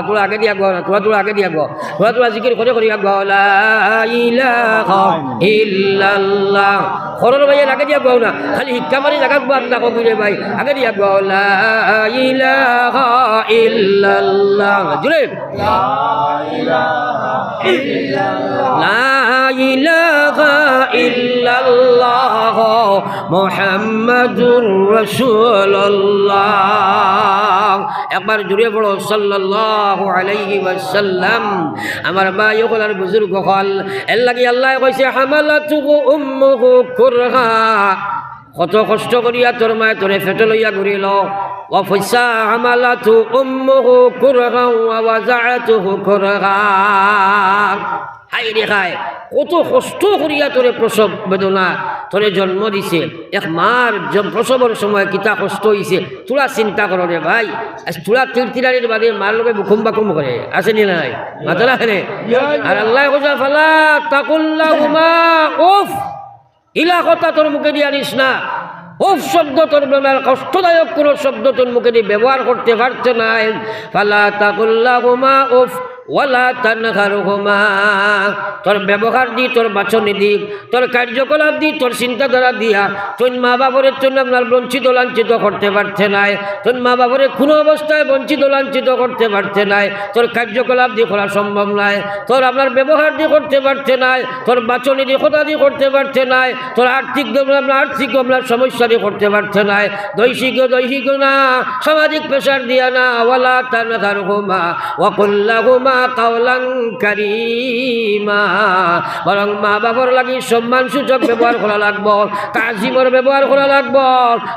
তোরা আগে দিয়া গো তোরা আগে দিয়া গো তোরা জিকির করে করিয়া গো লা ইলাহা ইল্লাল্লাহ। খরর ভাই আগে দিয়া গো না খালি হিক্কা মারি জায়গা বাদ না কবিরে ভাই আগে দিয়া গো লা ইলাহা ইল্লাল্লাহ। জুড়ে লা ইলাহা ইল্লাল্লাহ মুহাম্মাদুর রাসূলুল্লাহ। একবার জুড়ে পড়ো সাল্লাল্লাহু আলাইহি ওয়াসাল্লাম। আমার ভাই ওগলার বুজুর্গ হল এর লাগি আল্লাহ কইছে হামালাতুহু উম্মুহু কুরহা। কত কষ্ট করিয়া তোর মায়ে তোরে ফেটে লইয়া ঘুরিল ওয়া ফাসা হামালাতু উম্মুহু কুরহা ওয়া ওয়াজাআতুহু কুরহা। হাই রে খায় কত কষ্ট করিয়া তোরে প্রসব বেদনা তোরে জন্ম দিছে। এক মার প্রসবের সময় কিতা কষ্ট হইছে তোরা চিন্তা করো রে ভাই। তোরা তিরতিরানির বাদে মার লোকে বুকুম বাকুম করে আসেনি নাই মাতালা হেনে আর আল্লাহ কইছে ফালা তাকুল্লাহুমা উফ। ইলা কথা তোর মুখে দিয়ে আনিস না। উফ শব্দ তোর কষ্টদায়ক কোনো শব্দ তোর মুখে দিয়ে ব্যবহার করতে পারছে না। ফালা তাকুল্লাহুমা উফ ওয়ালা তানহারহুমা। তোর ব্যবহার দি তোর বাচনি দি তোর কার্যকলাপ দি তোর চিন্তাধারা দিয়া তোর মা বাবরের জন্য আপনার বঞ্চিত লাঞ্ছিত করতে পারছে নাই। তোর মা বাবরের কোনো অবস্থায় বঞ্চিত লাঞ্ছিত করতে পারছে নাই। তোর কার্যকলাপ দিয়ে করা সম্ভব নাই। তোর আপনার ব্যবহার দিয়ে করতে পারছে নাই। তোর বাচনি দিয়ে কথা দিয়ে করতে পারছে নাই। তোর আর্থিক আপনার সমস্যা দিয়ে করতে পারছে নাই। দৈহিক না সামাজিক প্রেশার দিয়া না। ওয়ালা তানহারহুমা ওয়া কুল লাহুমা কাওলান কারীমা। বরং মা বাবার লাগি সম্মান সূচক ব্যবহার করা লাগবো, তাজিমের ব্যবহার করা লাগবো,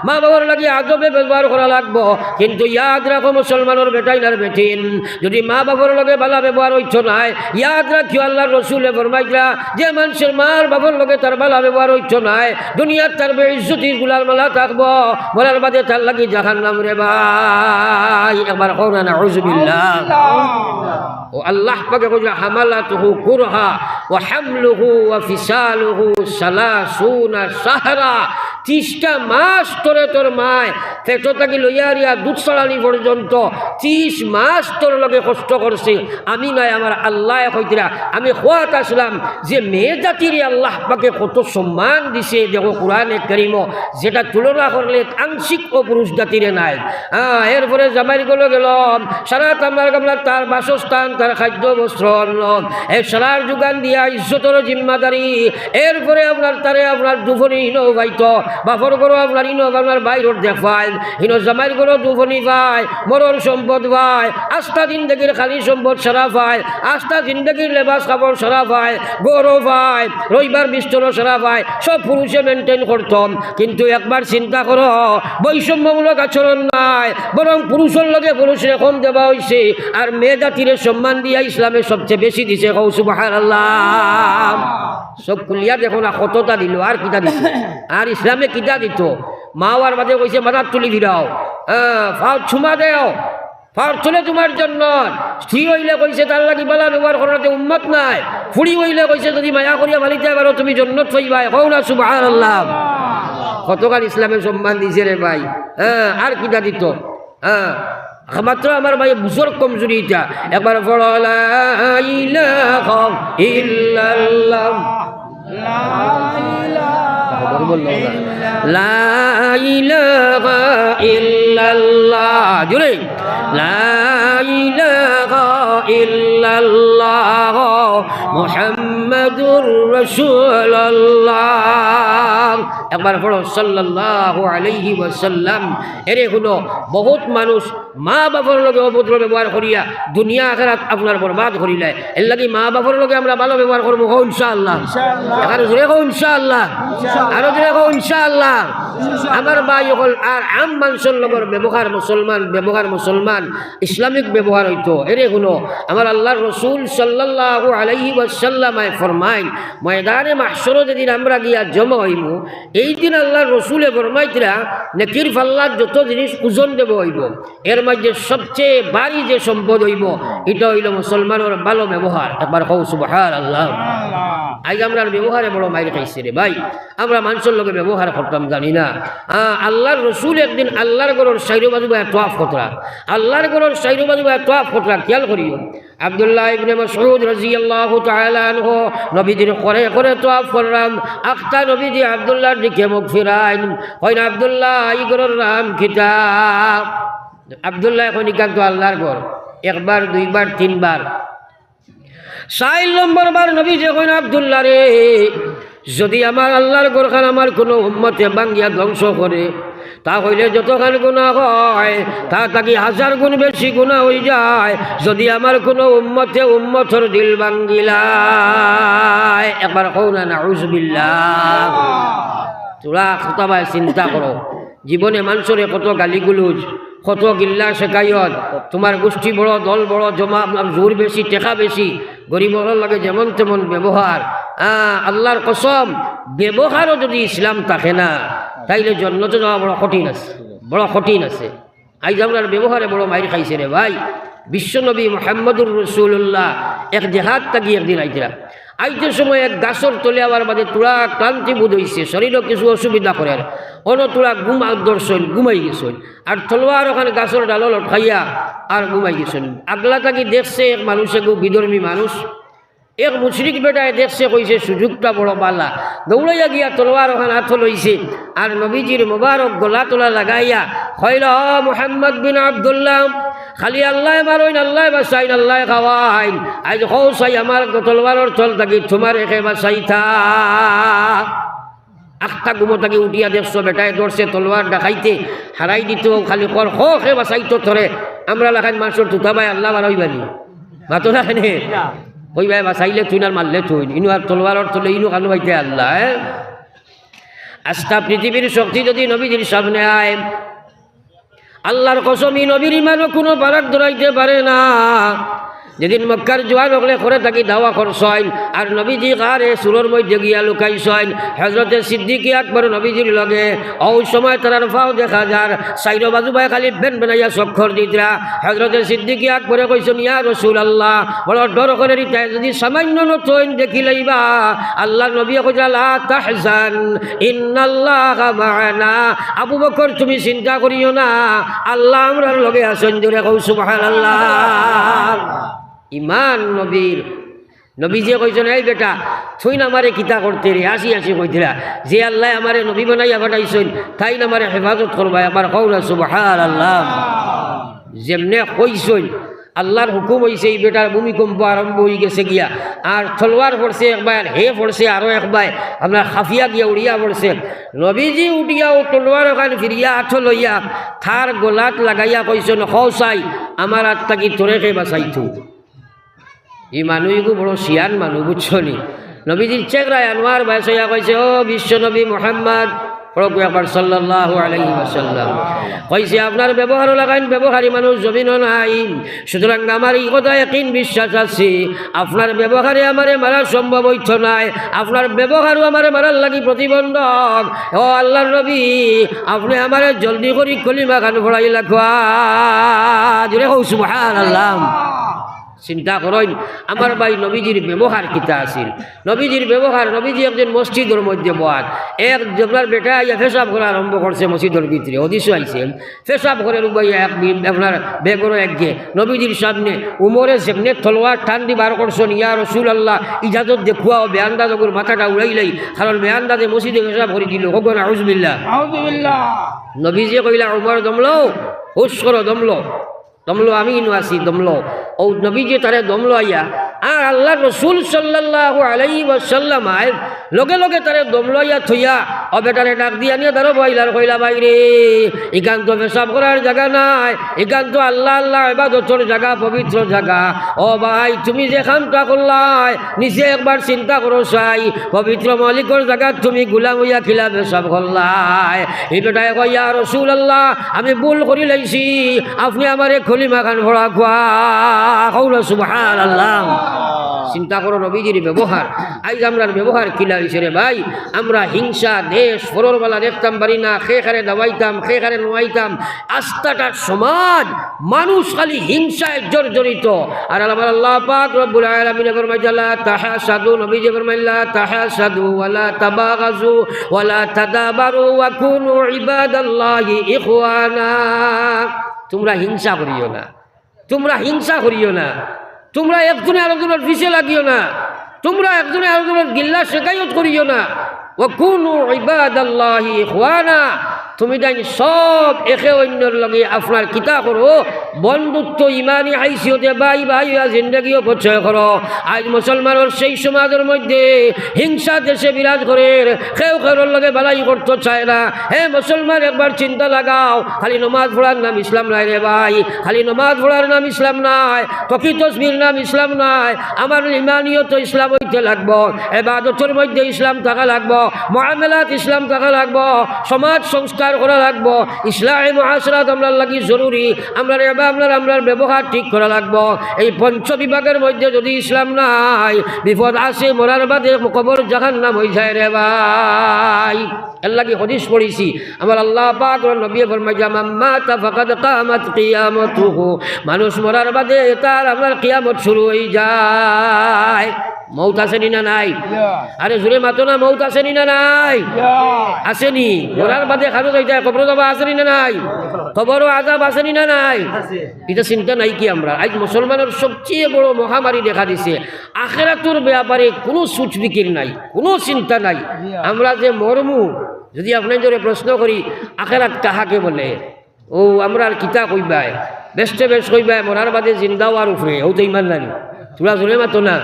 মা বাবার লাগি আদবে ব্যবহার করা লাগবো। কিন্তু ইয়াদ রাখো মুসলমানের বেটাইনার বেটিন যদি মা বাবার লগে ভালো ব্যবহার হইতো নাই ইয়াদ রাখিও আল্লাহর রাসূলে ফরমাইলা যে মানুষের মার বাবার লগে তার ভালো ব্যবহার হইতো নাই দুনিয়ার তার বেইজ্জতির গুলার মালা থাকবো মরার বাদে তার লাগি জাহান্নাম রে ভাই। একবার কও না নাউযুবিল্লাহ। ও আল্লাহ পাকে কইল হামালাতুহু কুরহা ওয়া হামলুহু ওয়া ফিসালুহু 30 শাহরা। 30টা মাস তোরে তোর মায় পেট থাকি লইয়া রিয়া দুধ ছড়ানি পর্যন্ত 30 মাস তোর লগে কষ্ট করছে। আমি নাই আমার আল্লাহ কইতরা আমি খোয়াত আসলাম যে মেয়ে জাতির আল্লাহ পাকে কত সম্মান দিছে দেখো কোরআনে কারীম যেটা তুলনা করলে আংশিক ও পুরুষ জাতিরে নাই। এরপরে জামাইর গুলো গেল সারা কামলার তার বাসস্থান তার খাদ্য বস্ত্র এক সারার যোগান দিয়া ইজ্জতর জিম্মাদারি। এরপরে আপনার তারে আপনার দুফনি হিনো ভাইত বাপর করো আপনার ইনো আপনার বাইরের দেখায় হিনো জামাইর করো দুফনি ভাই মরর সম্পদ ভাই আস্থা জিন্দগির খালি সম্পদ সারা ভাই আস্থা জিন্দগির লেবাস কাপড় সারা ভাই গরো ভাই রবিবার বিস্তর সারা ভাই সব পুরুষে মেনটেন করতাম। কিন্তু একবার চিন্তা করো বৈষম্যমূলক আচরণ নাই বরং পুরুষের লগে পুরুষের কম দেওয়া হয়েছে আর মেয়ে জাতিরে সম্মান দিয়া ইসলামে সবচেয়ে বেশি দিছে। কও সুবহানাল্লাহ। সব কুলিয়া দেখো না কতটা দিল আর কিতা দিত আর ইসলামে কিতা দিত। মাওয়ার বাদে কইছে মাথার তুলি দিলাও ফাও ছুমা দেও ফাও চলে তোমার জন্য। স্ত্রী হইলে কইছে তার লাগি বালা ব্যবহার করাতে উম্মত নাই। ফুড়ি হইলে কইছে যদি মায়া করিয়া ভালিতে পারো তুমি জন্নত পাইবাই। কও না সুবহানাল্লাহ। কতকাল ইসলামে সম্মান দিছে রে ভাই। আর কিতা দিত মাত্র আমার ভাই বুঝর কমজোরি এটা একবার পড়ো লা ইলাহা ইল্লাল্লাহ লা ইলাহা কি বললো লা ইলাহা ইল্লাল্লাহ জোরে লা ইলাহা ইল্লাল্লাহ মুহাম্মাদুর রাসূলুল্লাহ একবার পড়ো সাল্লাল্লাহু আলাইহি ওয়াসাল্লাম এরে হলো বহুত মানুষ মা বাবার লগে অভদ্র ব্যবহার করিয়া দুনিয়া আখিরাত আপনার বরবাদ করিলে এর লাগি মা বাবার লগে আমরা ভালো ব্যবহার করবো হো ইনশাআল্লাহ আরো জোরে হো ইনশাআল্লাহ আরো জোরে হো ইনশাআল্লাহ আমার ভাই হল আর আম মানুষের লগর ব্যবহার মুসলমান ইসলামিক ব্যবহার হইতো এরে হলো আমার আল্লাহর রসুল সাল্লাল্লাহু আলাইহি ওয়াসাল্লাম ফরমাইন ময়দানে মাহশর যেদিন আমরা গিয়া জমা হইব এই দিন আল্লাহর রসুলে ফরমাইতরা নেকির ফাল্লার যত জিনিস ওজন দেব হইব এর মধ্যে সবচেয়ে ভারী যে সম্পদ হইব এটা হইল মুসলমানের ভালো ব্যবহার একবার কও সুবহানাল্লাহ আজ আমরা ব্যবহারে বড় মাইর খাইছি রে ভাই আমরা মানুষের লোকে ব্যবহার করতাম জানি না আল্লাহর রসুল একদিন আল্লাহর গরুর সাইরো বাজু তোয়াফ কতরা আল্লাহর গরুর সাইরো বাজু তোয়াফ কতরা খেয়াল করিও আব্দুল্লাহ ইবনে মাসউদ রাদিয়াল্লাহু তাআলা আনহু নবীজির করে করে তোয়াফ করলাম আখতা নবীজি আব্দুল্লাহর দিকে মুখ ফিরাইন কইনা আব্দুল্লাহ এই গরুর নাম কিতা আব্দুল্লাহ এখন ইকান্ত আল্লাহর ঘর একবার দুইবার তিনবার 4 নম্বর বার নবী যে কইনা আব্দুল্লাহ রে যদি আমার আল্লাহর ঘরখান আমার কোনো উম্মতে ভাঙ্গিয়া ধ্বংস করে তা হইলে যতখান গুনাহ হয় তা তাকে 1000 গুণ বেশি গুনাহ হয়ে যায় যদি আমার কোনো উম্মতর দিল ভাঙ্গিলায় একবার কও না নাউযুবিল্লাহ তোরা খতাবায় চিন্তা করো জীবনে মানুষের কত গালিগুলোজ কত গিল্লা শেখায়ত তোমার গোষ্ঠী বড় দল বড় জমা জোর বেশি টেকা বেশি গরিবর লাগে যেমন তেমন ব্যবহার আল্লাহর কসম ব্যবহারও যদি ইসলাম থাকে না তাইলে জন্নতে যাওয়া বড় কঠিন আছে আজ আমরা ব্যবহারে বড় মাইর খাইছে রে ভাই বিশ্বনবী মুহাম্মদুর রাসূলুল্লাহ এক জেহাদ থাকি একদিন আইতে সময় এক গাছর তলে আবার বাদে তোরা ক্লান্তি বোধ হয়েছে শরীরও কিছু অসুবিধা করে তোরা দর্শন ঘুমাই গেছেন আর তলোয়ার ওখানে গাছর ডাল লটকাইয়া আর ঘুমাই গেছেন আগলা থাকি দেখছে এক মানুষে খুব বিধর্মী মানুষ এক মুশরিক বেটায় দেখছে কইছে সুযোগটা বড় বালা দৌড়াইয়া গিয়া তলোয়ার ওখানে হাত লইছে আর নবীজির মোবারক গলা তোলা লাগাইয়া কইল মুহাম্মদ বিন আব্দুল্লাহ খালি আল্লাহ মারইন আল্লাহ বাসাইন আল্লাহ খাওয়াইন আজ কৌসাই আমার তলোয়ারের তল থাকি তোমার একে বাসাইথা আখটা গুমো থাকি উঠিয়া দেখছো বেটায় দৌড়ছে তলোয়ার দেখাইতে হারাই দিত খালি কর খে বাসাইতো ধরে আমরা লাখান মানুষের তুতাবাই আল্লাহ মারইবানি মাতো না হেনে ওই ভাই বাসাইলে তুই না মারলে তুই ইনু আর তলোয়ারের তলে ইনু কানু বাইতে আল্লাহ আস্থা পৃথিবীর শক্তি যদি নবীজির সামনে আয় আল্লাহর কসম এই নবীর ইমানও কোনো বারাক ধরাইতে পারে না যেদিন মক্কার জোয়ার হলে করে থাকি দাওয়া করছেন আর নবীজি গারে সুরের মধ্যে গিয়া লুকাইছেন হজরতে সিদ্দিক আকবর নবীজির লগে ওই সময় তার ফাও দেখা যার সাইড বাজু ভাই খালি বেন বেনাইয়া সক্ষর দিতরা হজরতে সিদ্দিক আকবরে কইছেন ইয়া রাসূলুল্লাহ বড় ডর করে রিতায় যদি সামান্য নতুন দেখিলেইবা আল্লাহ নবী কইলা লা তাহজান ইন্নাল্লাহা মা'ানা আবু বকর তুমি চিন্তা করিও না আল্লাহ আমরার লগে আছেন জোরে কও সুবহানাল্লাহ ইমান নবী যে কইছেন এই বেটা তুই না আমারে কিতা করতে রে আসি কইতরা যে আল্লাহ আমারে নবী বানাইয়া পাঠাইছেন তাই না আমারে হেফাজত করবা আমার কও না সুবহানাল্লাহ যেমনে কইছেন আল্লাহর হুকুম হইছে এই বেটার ভূমিকম্প আরম্ভ হয়ে গেছে গিয়া আর তলোয়ার পড়ছে একবার হে পড়ছে আরো একবার আপনার খাফিয়া গিয়া উড়িয়া পড়ছে নবীজি উঠিয়াও তলোয়ার ওখানে ফিরিয়া আঠ লইয়া থার গোলাত লাগাইয়া কইছেন খসাই আমার আত্মাকি তোরে কে বাঁচাইতো এই মানুষগুলো বড় শিয়ান মানুষ বুঝছো নি নবীজির চেকরায় আনোয়ার বাসাইয়া কইছে ও বিশ্ব নবী মুহাম্মদ একবার সাল্লাল্লাহু আলাইহি ওয়াসাল্লাম কইছে আপনার ব্যবহারও লাগাইন ব্যবহারী মানুষ জমিনও নাই সুতরাং আমার এই কথা ইয়াকিন বিশ্বাস আছে আপনার ব্যবহারে আমারে মারা সম্ভব হইত নাই আপনার ব্যবহারও আমারে মারার লাগি প্রতিবন্ধক ও আল্লাহর নবী আপনি আমারে জলদি করি কলিমা খান পড়াই লাখা জোরে কও সুবহানাল্লাহ চিন্তা করেন আমার ভাই নবীজির ব্যবহার কিতা আছিল। নবীজির ব্যবহার, নবীজি একজন মসজিদের মধ্যে বহাত, এক আপনার বেটা ইয়া পেশাব করা আরম্ভ করছে মসজিদের ভিতরে, হদিস আইছে পেশাব করে রুবাইয়া এক আপনার বেগর একগে নবীজির সামনে উমরে সেমনে তলোয়ার টান দি বার করছেন, ইয়া রাসূলুল্লাহ ইজাজত দেখুয়াও, বেআন্দাজ ওর মাথাটা উড়াইলাই, কারণ বেআন্দাজে মসজিদে পেশাব করে দিল। হোক না আউযুবিল্লাহ। নবীজি কইলা উমর দমলো, হুশ করো দমলো, দমলো আমি ইনু আছি দমলো। ও নবীজি তারে দমলো আইয়া আর আল্লাহ রসুল সাল্লাল্লাহু আলাইহি ওয়াসাল্লাম আয় লগে লগে তারে দমলো আইয়া থইয়া ও বেটারে ডাক দিয়া নিয়ে তারও বইলার কইলা বাইরে এখান তো পেশাব করার জায়গা নাই, এখান তো আল্লাহ আল্লাহ ইবাদতের জায়গা, পবিত্র জায়গা। ও ভাই তুমি যে খামটা করলাই নিজে একবার চিন্তা করো চাই, পবিত্র মালিকের জায়গা তুমি গুলাম হইয়া খিলা পেশাব করলাই। এই বেটায় কয় ইয়া রাসূলুল্লাহ আমি ভুল করি লাইছি, আপনি আমারে খলিমা খান ভরা খোয়া কওলা সুবহানাল্লাহ। চিন্তা করো নবীজির ব্যবহার। আজ আমরার ব্যবহার কিলা হয়েছে রে ভাই, আমরা হিংসা দেশ ফররবালা দেখতাম পারি না, খেখারে দাবাইতাম খেখারে নোয়াইতাম, আস্থাটার সমাজ মানুষ খালি হিংসায় জর্জরিত। আর আমার আল্লাহ পাক রব্বুল আলামিন ফরমাইলেন লা তাহাসাদু, নবীজি ফরমাইলেন লা তাহাসাদু ওয়ালা তাবাগাজু ওয়ালা তাদাবারু ওয়া কুনু ইবাদাল্লাহি ইখওয়ানা। তোমরা হিংসা করিও না, তোমরা হিংসা করিও না, তোমরা একজনে আরেকজনের পিছে লাগিও না, তোমরা একজনে আরেকজনের গিল্লা শেখায়ত করিও না। ওয়া কুনু ইবাদাল্লাহি ইখওয়ানা, তুমি তাই সব একে অন্যর লগে আপনার কিতা করো বন্ধুত্ব ইমানি হাইসিয়তে ভাই ভাই জিন্দগিও পরিচয় করো। আজ মুসলমানের সেই সমাজের মধ্যে হিংসা দেশে বিরাজ করে, কেউ কেউর লগে বালাই করতে চায় না। হে মুসলমান একবার চিন্তা লাগাও, খালি নমাজ পড়ার নাম ইসলাম নাই রে ভাই, খালি নমাজ পড়ার নাম ইসলাম নাই, তকি তসবির নাম ইসলাম নাই। আমার ইমানিও তো ইসলাম হইতে লাগবো, ইবাদতের মধ্যে ইসলাম থাকা লাগবো, মুআমালাত ইসলাম থাকা লাগবো, সমাজ সংস্কার করা লাগবো, ইসলামে মুআশরাত আমরা লাগি জরুরি, আমরা ব্যবহার ঠিক করা লাগবো। এই পঞ্চ বিভাগের মধ্যে যদি ইসলাম নাই বিপদ আছে, মরার বাদে কবর জাহান্নাম হয়ে যায় রে ভাই। এর লাগি হাদিস পড়েছি আমার আল্লাহ পাক নবী ফরমাইয়া মান মাতা ফাকাদ কামাত কিয়ামতুহু, মানুষ মরার বাদে তার আপনার কিয়ামত শুরু হয়ে যায়। মৌত আসেনি না নাই? আরে জোরে মাতো না, মৌত আসেনি না নাই? আসেনি। মরার বাদে খানো যাইতে কবর যাবা আসেনি না নাই? কবরও আযাব আসেনি না নাই? এটা চিন্তা নাই কি আমরা? আজ মুসলমানের সবচেয়ে বড় মহামারী দেখা দিছে, আখিরাতের ব্যাপারে কোনো সুচ ফিকির নাই, কোনো চিন্তা নাই। আমরা যে মরমু, যদি আপনার জোরে প্রশ্ন করি আখিরাত কাহাকে বলে, ও আমরা আর কিতা কইবাই, বেস্টে বেশ কইবাই মরার বাদে জিন্দাও আর উফরে, ও তো ইমান জানি। তোরা জোরে মাতো না।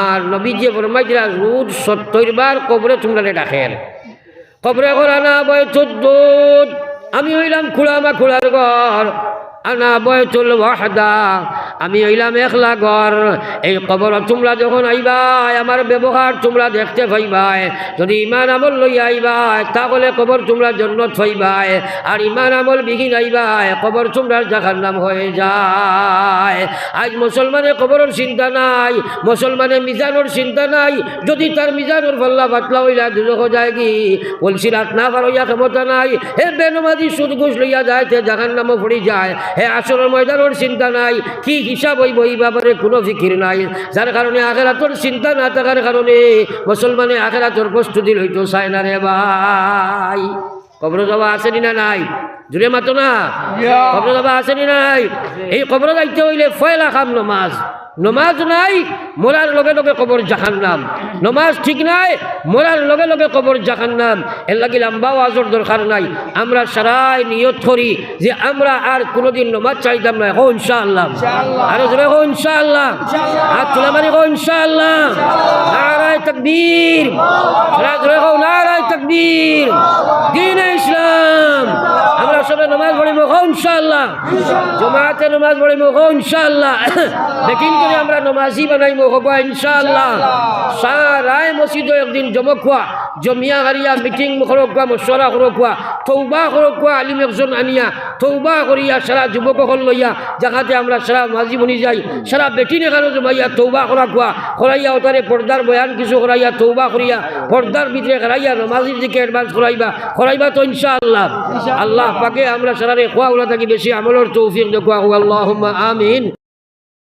আর নবীজি ফরমাইছিলেন রোজ 70 বার কবরে তোমরা ডাকেন, কবরে করা না বয় 14, আমি হইলাম খুলামা খোলার ঘর, আনা বয়তুল ওয়াহদা, আমি হইলাম একলা ঘর। এই কবর তোমরা যখন আইবাই আমার ব্যবহার তোমরা দেখতে পাইবাই। যদি ইমান আমল লইয়া আইবাই তাহলে কবর তোমরা জান্নাত পাইবাই, আর ইমান আমল বিঘিন আইবাই কবর তোমরা জাহান্নাম হয়ে যায়। আজ মুসলমানের কবরের চিন্তা নাই, মুসলমানের মিজানের চিন্তা নাই। যদি তার মিজানের পাল্লা পাতলা হইলা দুজখ যায় কি বলছি রাত না পারইয়া ক্ষমতা নাই। হে বেনমাজি সুদ ঘুষ লইয়া যায় তে জাহান্নামে পড়ি যায়। হে আসরের ময়দানের চিন্তা নাই, কি হিসাব হইব এই ব্যাপারে কোনো ফিকির নাই। যার কারণে আখিরাতের চিন্তা না থাকার কারণে মুসলমানে আখিরাতের প্রস্তুতি লইতে চায় না রে ভাই। কবর যাওয়া আসেনি না নাই? জুড়ে মাতো না। কবর যাওয়া আসেনি নাই? এই কবর যাইতে হইলে ফয়লা খাম নমাজ, নমাজ নাই মরার লগে লগে কবর জাহান্নাম, নমাজ ঠিক নাই মরার লগে লগে কবর জাহান্নাম। এর লাগি লম্বা ওয়াজের দরকার নাই। আমরা সারাই নিয়ত করি যে আমরা আর কোনোদিন নমাজ চাইতাম না। হো ইনশাআল্লাহ, আরো জোরে হো ইনশাআল্লাহ, হাত তোলা মানে হো ইনশাআল্লাহ। নারায়ে তাকবীর, জোরে হো নারায়ে তাকবীর। দ্বীনে ইসলাম আমরা সবাই নমাজ পড়িব হো ইনশাআল্লাহ, জামাতে নমাজ পড়িব হো ইনশাআল্লাহ। লেকিন করে আমরা নমাজি বানাইব হবো ইনশাআল্লাহ। সারাই মসজিদ একদিন জমক হওয়া, জমিয়া হারিয়া মিটিং করক হওয়া, মশলা করক হওয়া, তৌবা করক হওয়া, আলিম একজন আনিয়া তৌবা করিয়া সারা যুবকসকল লইয়া জাগাতে আমরা সারা মাঝি বনি যাই, সারা বেটি নেখানো জমাইয়া তৌবা করা খোয়া করাইয়া ওটারে পর্দার বয়ান কিছু করাইয়া তৌবা করিয়া পর্দার ভিতরে করাইয়া নমাজির দিকে অ্যাডভান্স করাইবা তো ইনশাআল্লাহ। আল্লাহ পাকে আমরা সারারে খোয়া ওলা থাকি বেশি আমলের তৌফিক দেখুয়া। আল্লাহুম্মা আমিন।